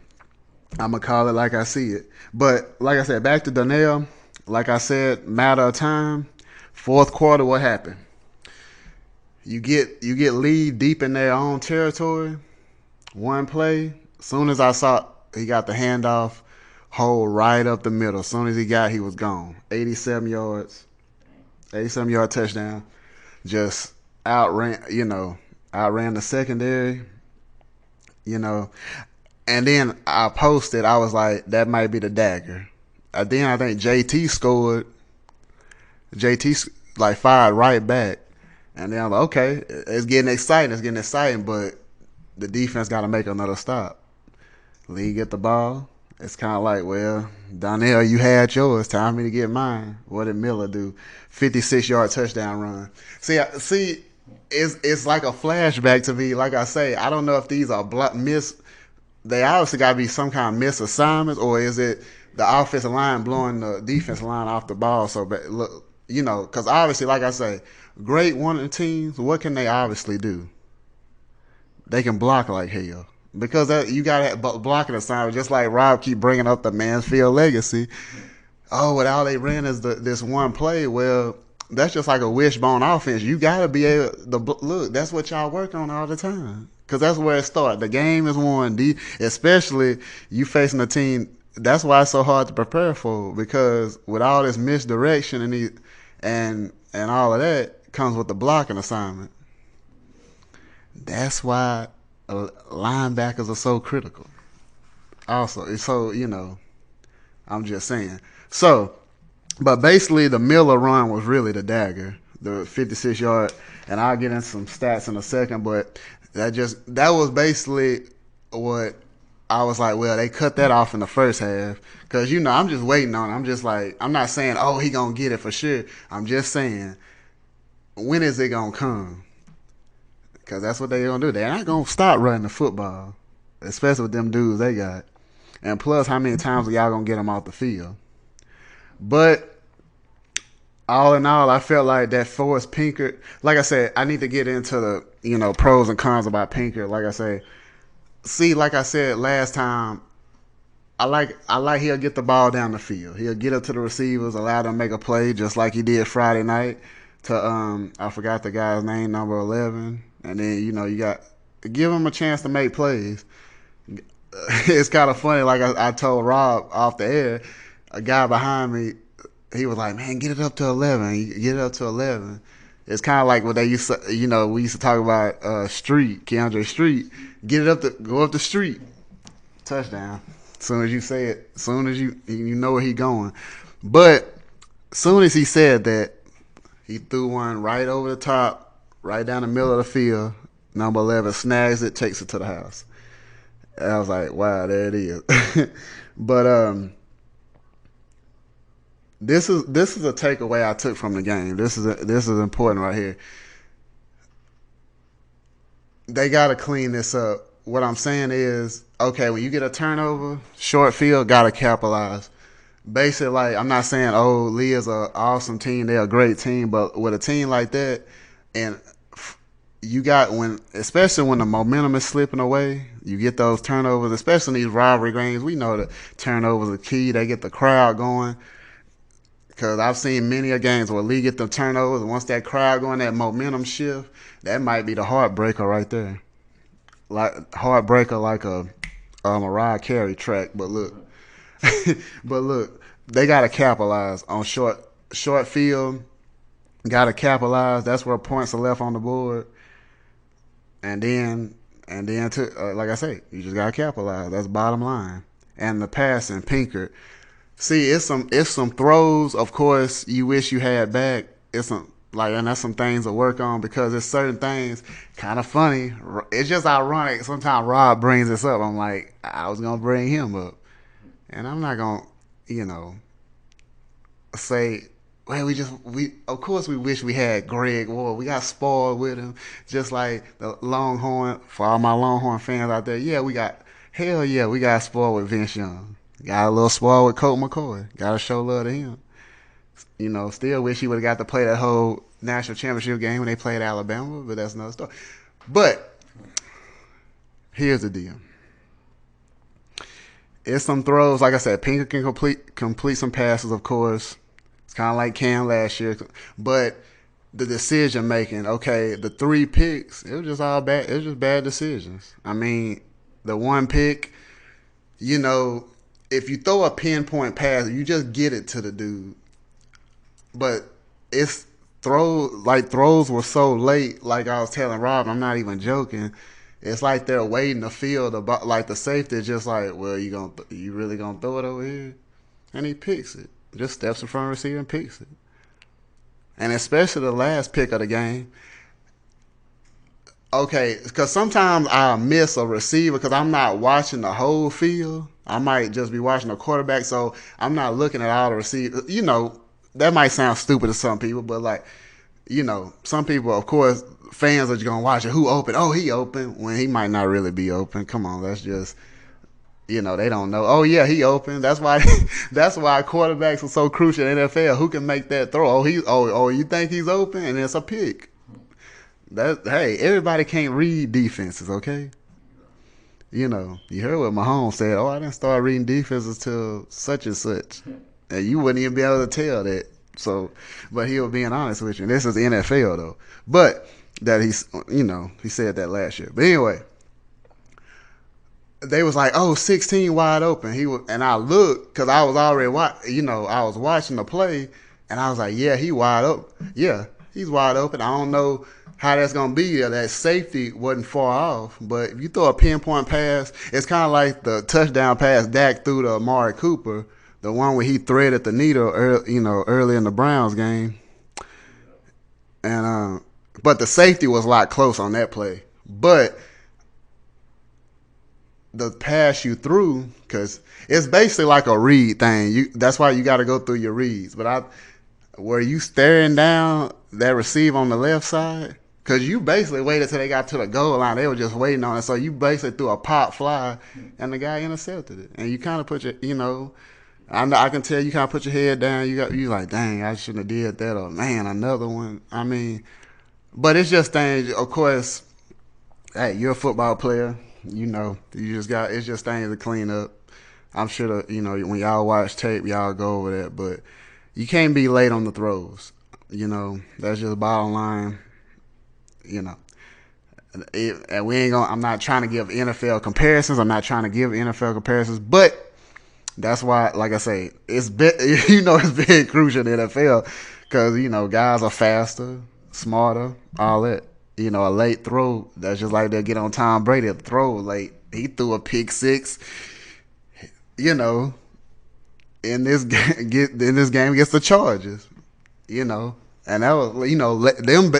Speaker 2: I'm going to call it like I see it. But like I said, back to Donnell, like I said, matter of time. 4th quarter, what happened? You get lead deep in their own territory. One play. As soon as I saw he got the handoff, hole right up the middle. As soon as he was gone. 87 yards. 87-yard touchdown. Just outran the secondary. And then I posted, I was like, that might be the dagger. Then I think JT scored. JT like fired right back. And then I'm like, okay, it's getting exciting, but the defense got to make another stop. Lee get the ball. It's kind of like, well, Donnell, you had yours. Time me to get mine. What did Miller do? 56-yard touchdown run. See, it's like a flashback to me. Like I say, I don't know if these are they obviously got to be some kind of misassignments, or is it the offensive line blowing the defensive line off the ball? So, look, because obviously, like I say, great one teams, what can they obviously do? They can block like hell. Because you got to blocking assignment, just like Rob keep bringing up the Mansfield legacy. Oh, what all they ran is this one play. Well, that's just like a wishbone offense. You got to be able to look. That's what y'all work on all the time. Because that's where it starts. The game is won, especially you facing a team. That's why it's so hard to prepare for. Because with all this misdirection and all of that, comes with the blocking assignment. That's why linebackers are so critical. Also, it's so I'm just saying. So, but basically, the Miller run was really the dagger, the 56-yard, and I'll get into some stats in a second. But that was basically what I was like. Well, they cut that off in the first half because I'm just waiting on it. I'm just like, I'm not saying he gonna get it for sure. I'm just saying, when is it gonna come? Because that's what they gonna do. They're not gonna stop running the football, especially with them dudes they got. And plus, how many times are y'all gonna get them off the field? But all in all, I felt like that Forrest Pinkert. Like I said, I need to get into the pros and cons about Pinkert. Like I say, like I said last time, I like he'll get the ball down the field. He'll get up to the receivers, allow them to make a play, just like he did Friday night to I forgot the guy's name, number 11, and then you got to give him a chance to make plays. It's kind of funny. Like I told Rob off the air, a guy behind me, he was like, "Man, get it up to 11. Get it up to 11." It's kind of like what they used to, we used to talk about Street, Keandre Street. Get it up go up the street. Touchdown. As soon as you say it, as soon as you know where he going. But as soon as he said that, he threw one right over the top, right down the middle of the field. Number 11 snags it, takes it to the house. And I was like, wow, there it is. But this is a takeaway I took from the game. This is important right here. They got to clean this up. What I'm saying is, okay, when you get a turnover, short field, got to capitalize. Basically, like, I'm not saying, Lee is an awesome team. They're a great team. But with a team like that, and you got especially when the momentum is slipping away, you get those turnovers, especially in these rivalry games. We know that turnovers are key. They get the crowd going. Because I've seen many a games where Lee get the turnovers, and once that crowd going, that momentum shift, that might be the heartbreaker right there. Like heartbreaker, like a Mariah Carey track. But look, they gotta capitalize on short field. Gotta capitalize. That's where points are left on the board. And then like I say, you just gotta capitalize. That's bottom line. And the passing, Pinkert. See, it's some throws. Of course, you wish you had back. And that's some things to work on because it's certain things. Kind of funny. It's just ironic. Sometimes Rob brings this up. I'm like, I was gonna bring him up, and I'm not gonna, say, well, of course we wish we had Greg Ward. We got spoiled with him, just like the Longhorn. For all my Longhorn fans out there, we got spoiled with Vince Young. Got a little spoiled with Colt McCoy. Got to show love to him. Still wish he would have got to play that whole national championship game when they played Alabama, but that's another story. But here's the deal. It's some throws. Like I said, Pinkett can complete some passes, of course. It's kind of like Cam last year. But the decision making, okay, the 3 picks, it was just all bad. It was just bad decisions. I mean, the 1 pick, if you throw a pinpoint pass, you just get it to the dude. But throws were so late, like I was telling Rob, I'm not even joking. It's like they're waiting to field about, like the safety is just like, well, you really gonna throw it over here? And he picks it. Just steps in front of the receiver and picks it. And especially the last pick of the game. Okay, because sometimes I miss a receiver because I'm not watching the whole field. I might just be watching the quarterback, so I'm not looking at all the receivers. That might sound stupid to some people, but some people, of course, fans are just gonna watch it. Who open? Oh, he open when he might not really be open. Come on, that's just they don't know. Oh yeah, he open. That's why quarterbacks are so crucial in the NFL. Who can make that throw? You think he's open and it's a pick. Everybody can't read defenses, okay? You heard what Mahomes said. Oh, I didn't start reading defenses till such and such. And you wouldn't even be able to tell that. So, but he was being honest with you. And this is the NFL, though. But that he said that last year. But anyway, they was like, 16 wide open. And I looked because I was already I was watching the play, and I was like, yeah, he wide open. Yeah, he's wide open. I don't know how that's gonna be. That safety wasn't far off, but if you throw a pinpoint pass, it's kind of like the touchdown pass Dak threw to Amari Cooper, the one where he threaded the needle, early in the Browns game, and but the safety was a lot close on that play. But the pass you threw, because it's basically like a read thing. That's why you got to go through your reads. But were you staring down that receiver on the left side? Because you basically waited till they got to the goal line. They were just waiting on it. So you basically threw a pop fly, and the guy intercepted it. And you kind of put I can tell you kind of put your head down. You like, dang, I shouldn't have did that. Or man, another one. I mean, but it's just things. Of course, hey, you're a football player. It's just things to clean up. I'm sure that, when y'all watch tape, y'all go over that, but you can't be late on the throws. That's just bottom line. And I'm not trying to give NFL comparisons. But that's why, like I say, it's very crucial in the NFL because guys are faster, smarter, all that. A late throw, that's just like they get on Tom Brady, a throw late. He threw a pick six, in this game against the Chargers, and that was,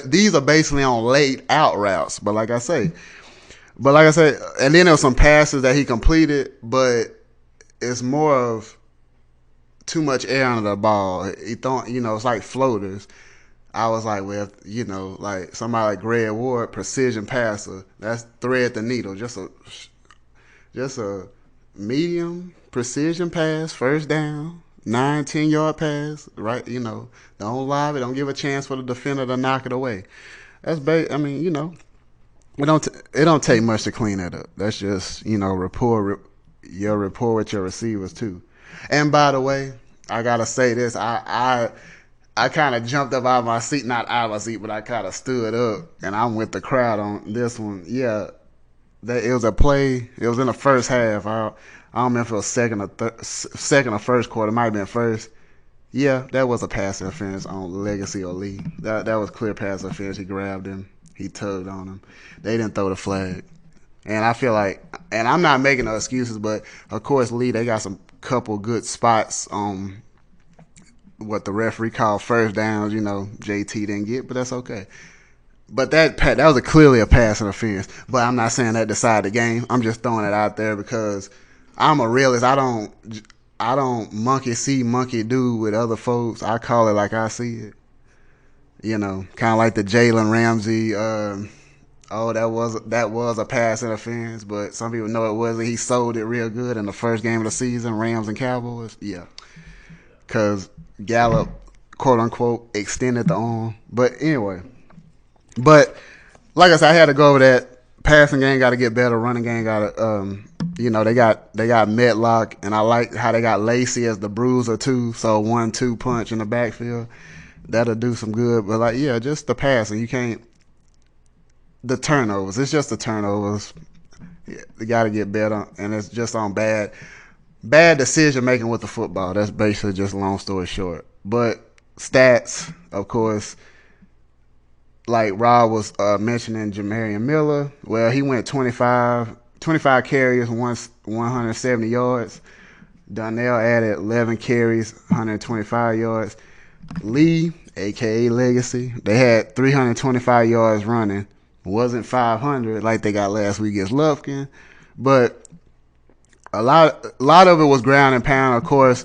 Speaker 2: these are basically on laid out routes. But like I said, and then there was some passes that he completed, but it's more of too much air under the ball. He thought, it's like floaters. I was like, well, like somebody like Greg Ward, precision passer, that's thread the needle, just a medium precision pass, first down, 9-10 yard pass, right? Don't lob it, don't give a chance for the defender to knock it away. It don't take much to clean that up. That's just your rapport with your receivers too. And by the way, I gotta say this, I kind of jumped up out of my seat, not out of my seat, but I kind of stood up, and I'm with the crowd on this one. Yeah, it was a play. It was in the first half. I don't remember if it was second or first quarter. It might have been first. Yeah, that was a pass interference on Legacy or Lee. That was clear pass interference. He grabbed him. He tugged on him. They didn't throw the flag. And I feel like, and I'm not making no excuses, but of course, Lee, they got some couple good spots on what the referee called first downs, JT didn't get, but that's okay. But that was clearly a pass interference. But I'm not saying that decided the game. I'm just throwing it out there because I'm a realist. I don't monkey see, monkey do with other folks. I call it like I see it. Kind of like the Jalen Ramsey. That was a pass interference, but some people know it wasn't. He sold it real good in the first game of the season, Rams and Cowboys. Yeah, because Gallup, quote unquote, extended the arm. But anyway, like I said, I had to go over that. Passing game got to get better. Running game got to, they got Metlock, and I like how they got Lacey as the bruiser too. So 1-2 punch in the backfield, that'll do some good. But just the passing, you can't. The turnovers, it's just the turnovers. They got to get better, and it's just on bad decision making with the football. That's basically just long story short. But stats, of course, like Rob was mentioning Jamarian Miller. Well, he went 25 carries, 170 yards. Donnell added 11 carries, 125 yards. Lee, a.k.a. Legacy, they had 325 yards running. Wasn't 500 like they got last week against Lufkin, but a lot of it was ground and pound. Of course,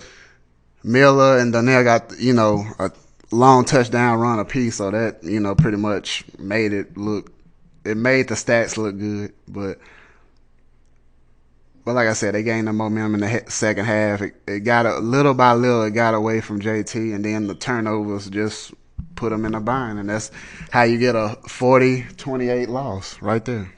Speaker 2: Miller and Donnell got a long touchdown run apiece, so that pretty much made the stats look good. But like I said, they gained the momentum in the second half. It got little by little, it got away from JT, and then the turnovers just put them in a bind, and that's how you get a 40-28 loss right there.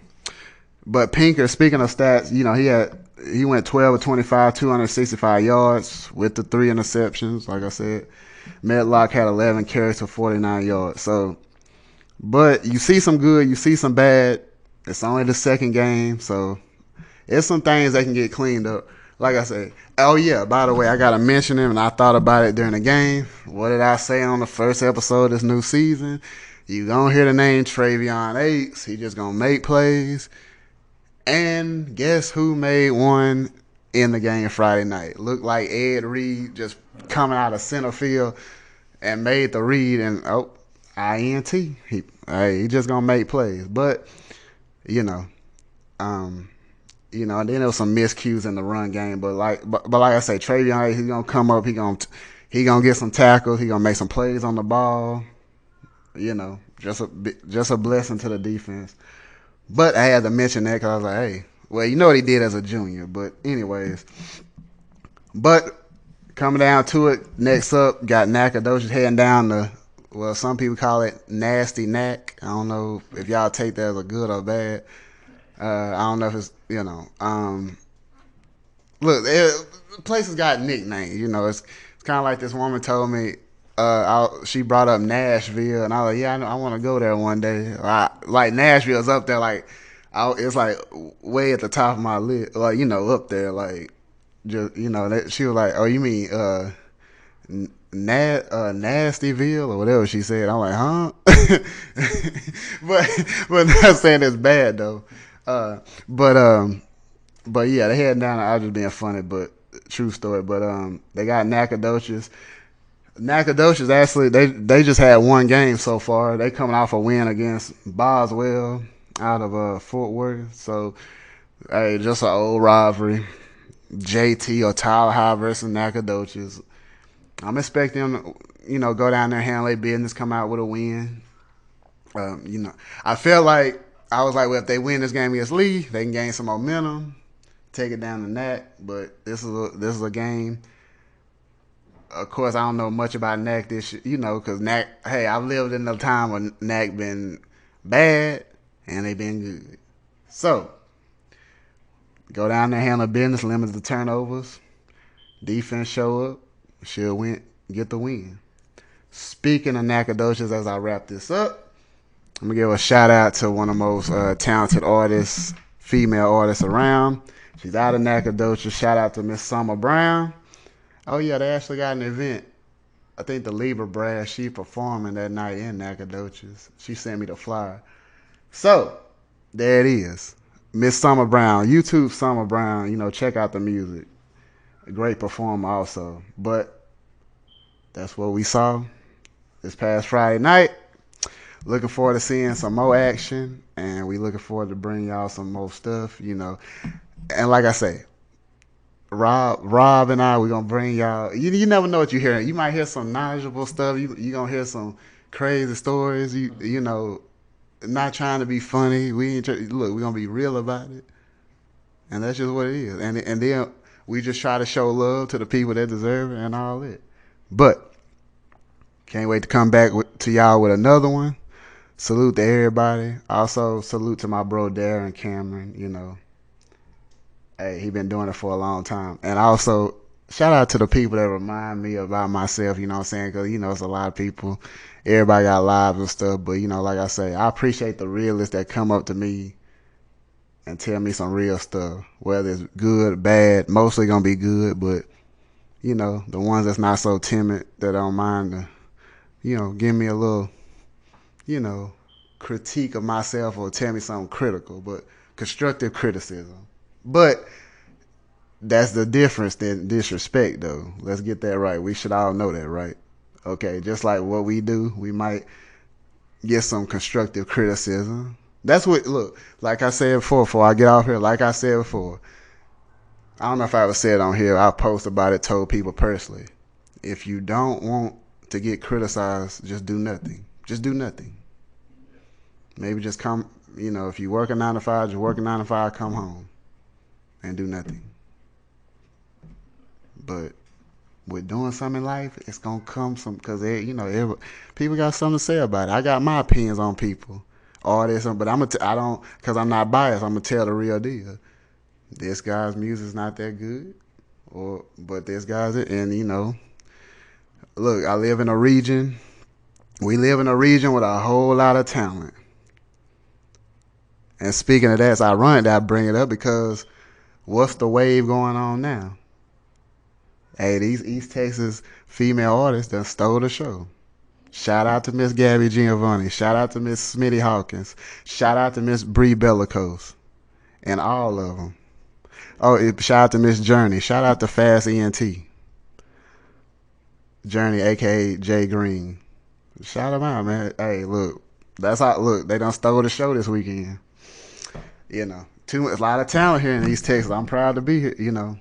Speaker 2: But Pinker, speaking of stats, he went 12 of 25, 265 yards with the 3 interceptions. Like I said, Medlock had 11 carries for 49 yards. So, but you see some good, you see some bad. It's only the second game, so it's some things that can get cleaned up. like I said, oh yeah, by the way, I gotta mention him, and I thought about it during the game. What did I say on the first episode of this new season? You gonna hear the name Travion Aikes. He just gonna make plays. And guess who made one in the game Friday night? Looked like Ed Reed just coming out of center field and made the read, and INT. He just gonna make plays. But you know, um, and then there was some miscues in the run game. But like I say, Travion, he's gonna come up. He gonna get some tackles. He gonna make some plays on the ball. Just a blessing to the defense. But I had to mention that because I was like, hey, well, you know what he did as a junior. But anyways, but coming down to it, next up got Nacogdoches heading down the. Well, some people call it Nasty Knack. I don't know if y'all take that as a good or bad. I don't know if it's look, places got nicknames. It's kind of like this woman told me. She brought up Nashville, and I was like, yeah, I want to go there one day. Like Nashville's up there, like it's like way at the top of my list, like up there, like just she was like, oh, you mean Nastyville or whatever she said. I'm like, huh? but not saying it's bad though. Uh, but but yeah, they heading down. I was just being funny, but true story. But they got Nacogdoches. Nacogdoches actually they just had one game so far. They coming off a win against Boswell out of Fort Worth. So hey, just an old rivalry. JT or Tyler High versus Nacogdoches. I'm expecting them to, go down there, handle their business, come out with a win. I felt like I was like, well, if they win this game against Lee, they can gain some momentum, take it down to Nac. But this is a game. Of course, I don't know much about Nac because Nac. Hey, I've lived in a time when Nac been bad and they been good. So go down there, handle business, limit the turnovers, defense show up, she'll get the win. Speaking of Nacogdoches, as I wrap this up, I'm gonna give a shout out to one of the most talented artists, female artists around. She's out of Nacogdoches. Shout out to Miss Summer Brown. Oh yeah, they actually got an event. I think the Libra Brass, she performing that night in Nacogdoches. She sent me the flyer. So there it is. Miss Summer Brown, YouTube Summer Brown, check out the music. A great performer also. But that's what we saw this past Friday night. Looking forward to seeing some more action, and we looking forward to bring y'all some more stuff, And like I say, Rob and I, we're gonna bring y'all. You never know what you hear. You might hear some knowledgeable stuff. You gonna hear some crazy stories. Not trying to be funny. Look. We're gonna be real about it, and that's just what it is. And then we just try to show love to the people that deserve it and all that. But can't wait to come back to y'all with another one. Salute to everybody. Also salute to my bro Darren Cameron. Hey, he been doing it for a long time. And also, shout out to the people that remind me about myself, you know what I'm saying? Because, it's a lot of people. Everybody got lives and stuff. But, like I say, I appreciate the realists that come up to me and tell me some real stuff. Whether it's good, bad, mostly going to be good. But, the ones that's not so timid that don't mind to, give me a little, critique of myself or tell me something critical. But constructive criticism. But that's the difference than disrespect, though. Let's get that right. We should all know that, right? Okay, just like what we do, we might get some constructive criticism. That's what, look, like I said before I get off here, like I said before, I don't know if I ever said on here, I post about it, told people personally. If you don't want to get criticized, just do nothing. Just do nothing. Maybe just come, if you work a 9 to 5, just work a 9 to 5, come home. And do nothing. But with doing something in life, it's gonna come some because people got something to say about it. I got my opinions on people, all this, but I don't because I'm not biased. I'm gonna tell the real deal. This guy's music's not that good, but this guy's it, and look, I live in a region. We live in a region with a whole lot of talent. And speaking of that, it's ironic that I bring it up because What's the wave going on now? Hey, these East Texas female artists that stole the show. Shout out to Miss Gabby Giovanni. Shout out to Miss Smitty Hawkins. Shout out to Miss Bree Bellicose. And all of them. Oh, shout out to Miss Journey. Shout out to Fast ENT. Journey, aka Jay Green. Shout them out, man. Hey, look, that's how. Look, they done stole the show this weekend. You know, a lot of talent here in East Texas. I'm proud to be here. You know,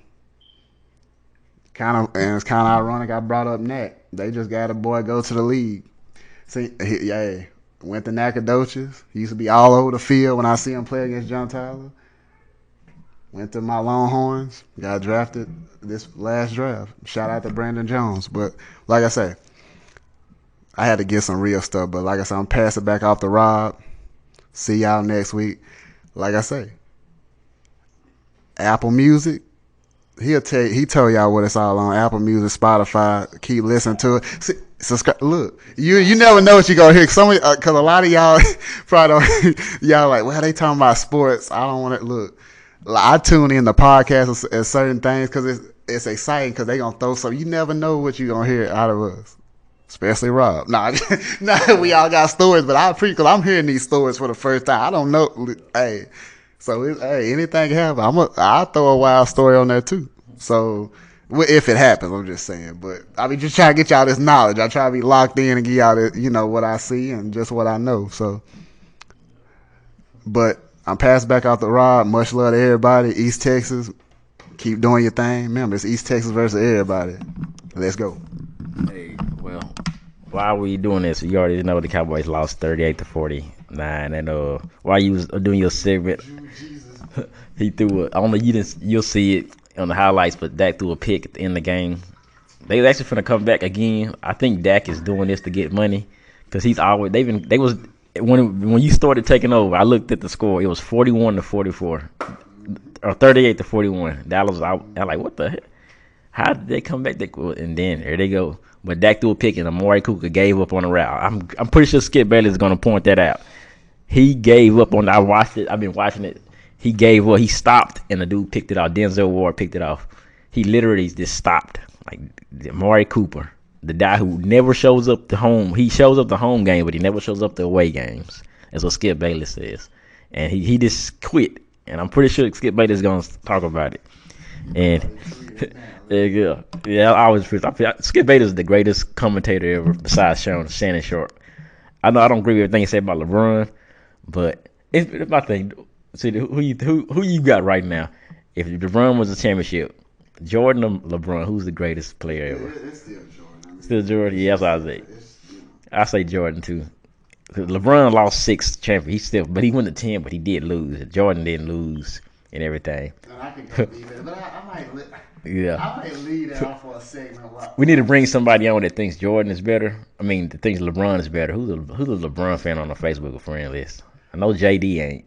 Speaker 2: and it's kind of ironic. I brought up Nat. They just got a boy go to the league. See, yeah, went to Nacogdoches. He used to be all over the field when I see him play against John Tyler. Went to my Longhorns. Got drafted this last draft. Shout out to Brandon Jones. But like I say, I had to get some real stuff. But like I said, I'm passing it back off to Rob. See y'all next week. Like I say, Apple Music. He told y'all what it's all on. Apple Music, Spotify. Keep listening to it. See, subscribe. Look, you never know what you gonna hear. Cause a lot of y'all probably don't, y'all like, well, they talking about sports. I don't want to look. I tune in the podcast at certain things because it's exciting because they gonna throw something. You never know what you gonna hear out of us, especially Rob. Nah, we all got stories, but I appreciate because I'm hearing these stories for the first time. I don't know. Hey, so anything can happen. I'll throw a wild story on there too. So if it happens, I'm just saying. But I mean, just trying to get y'all this knowledge. I try to be locked in and give y'all this, what I see and just what I know. So, but I'm passing back out to Rob. Much love to everybody. East Texas, keep doing your thing. Remember, it's East Texas versus everybody. Let's go.
Speaker 1: Hey, well, while we doing this, you already know the Cowboys lost 38-49. And while you was doing your segment, he threw I don't know, you'll see it on the highlights, but Dak threw a pick at the end of the game. They actually finna come back again. I think Dak is doing this to get money because he's always when you started taking over. I looked at the score; it was 41-44 or 38-41. Dallas was out. I'm like, what the heck? How did they come back? And then there they go. But Dak threw a pick, and Amari Cooper gave up on the route. I'm pretty sure Skip Bayless is gonna point that out. He gave up on. I watched it. I've been watching it. He gave up. He stopped, and the dude picked it off. Denzel Ward picked it off. He literally just stopped. Like Amari Cooper, the guy who never shows up to home. He shows up to home game, but he never shows up to away games. That's what Skip Bayless says. And he just quit. And I'm pretty sure Skip Bayless is going to talk about it. And there you go. Yeah, I always feel Skip Bayless is the greatest commentator ever besides Shannon Sharp. I know I don't agree with everything he said about LeBron, but it's my thing. See, who you got right now? If LeBron was a championship, Jordan or LeBron, who's the greatest player ever?
Speaker 2: It's still Jordan.
Speaker 1: Still Jordan? Yeah, that's what I say Jordan too. LeBron lost 6 championships. But he went to 10, but he did lose. Jordan didn't lose and everything.
Speaker 2: And I can go deep, but I might leave that off for a segment.
Speaker 1: We need to bring somebody on that thinks Jordan is better. I mean, that thinks LeBron is better. Who's a LeBron fan on the Facebook friend list? I know JD ain't.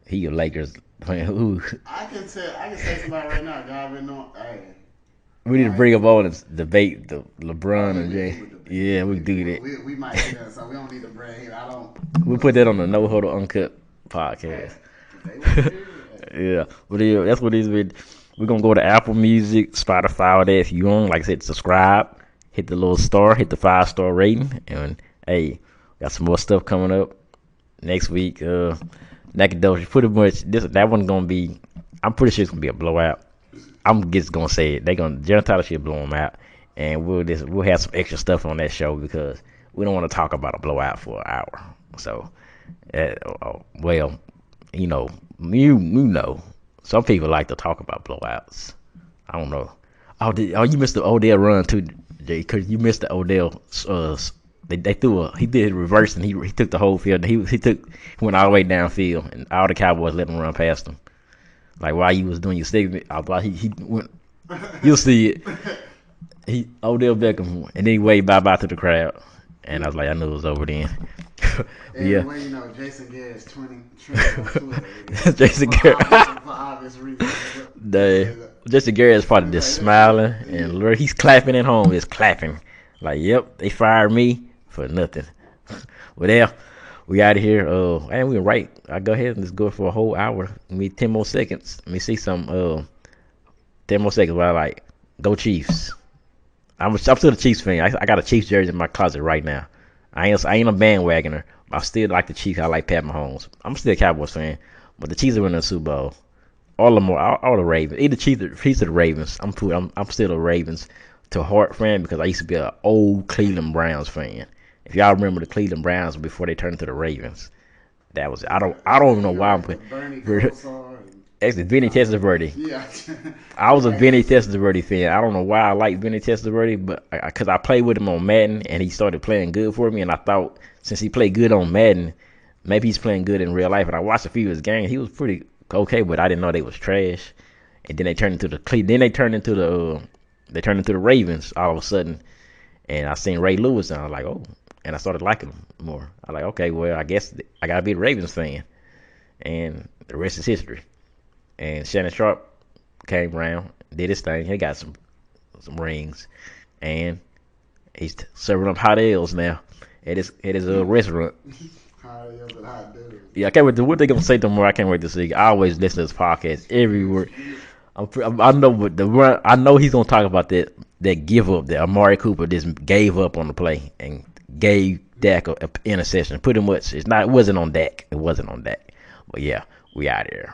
Speaker 1: He a Lakers fan. Who?
Speaker 2: I can say somebody right now. God been knowing. Hey.
Speaker 1: We need to bring up all this debate, the LeBron and Jay. Yeah, we do that.
Speaker 2: We might do that, so we don't need to bring him.
Speaker 1: We'll put that on the No Huddle Uncut podcast. Yeah, but yeah, that's what it is. We're gonna go to Apple Music, Spotify, all that. If you want, like I said, subscribe, hit the little star, hit the 5-star rating, and hey, got some more stuff coming up next week. Nacogdoches, pretty much that one's gonna be. I'm pretty sure it's gonna be a blowout. I'm just gonna say it. John Tyler should blow them out, and we'll have some extra stuff on that show because we don't want to talk about a blowout for an hour. So, well, you know, some people like to talk about blowouts. I don't know. You missed the Odell run too, Jay, because you missed the Odell. They threw he did reverse and he took the whole field. He went all the way downfield and all the Cowboys let him run past him. Like while you was doing your segment, I thought he went. You'll see it. Odell Beckham, and then he waved bye to the crowd, and I was like, I knew it was over then.
Speaker 2: Yeah. Anyway, Jason Garrett's 20 on Twitter.
Speaker 1: Jason Garrett.
Speaker 2: For obvious reasons.
Speaker 1: Jason Garrett is probably just smiling and he's clapping at home. He's clapping like, yep, they fired me for nothing. Well, We out of here. And we right. I go ahead and just go for a whole hour. Give me 10 more seconds. Let me see some. 10 more seconds. But I like go Chiefs. I'm still a Chiefs fan. I got a Chiefs jersey in my closet right now. I ain't a bandwagoner. But I still like the Chiefs. I like Pat Mahomes. I'm still a Cowboys fan. But the Chiefs are winning the Super Bowl. All of them, all the Ravens. Either Chiefs or the Ravens. I'm still a Ravens to heart fan because I used to be an old Cleveland Browns fan. If y'all remember the Cleveland Browns before they turned to the Ravens, that was I don't even know why I'm putting.
Speaker 2: Bernie Kosar.
Speaker 1: Actually, Vinny Testaverde.
Speaker 2: Yeah.
Speaker 1: I was a Vinny Testaverde fan. I don't know why I like Vinny Testaverde, but because I played with him on Madden and he started playing good for me, and I thought since he played good on Madden, maybe he's playing good in real life. And I watched a few of his games. He was pretty okay, but I didn't know they was trash. And then they turned into the Ravens all of a sudden. And I seen Ray Lewis and I was like, oh, and I started liking him more. I was like, okay, well, I guess I gotta be a Ravens fan, and the rest is history. And Shannon Sharp came around, did his thing. He got some rings, and he's serving up hot ales now at his restaurant.
Speaker 2: Hot ales and hot doodles.
Speaker 1: Yeah, I can't wait to what they gonna say tomorrow. I can't wait to see. I always listen to this podcast every word. I know what I know he's gonna talk about that give up that Amari Cooper just gave up on the play and gave Dak a interception. Pretty much, it wasn't on Dak. It wasn't on Dak. But yeah, we out here.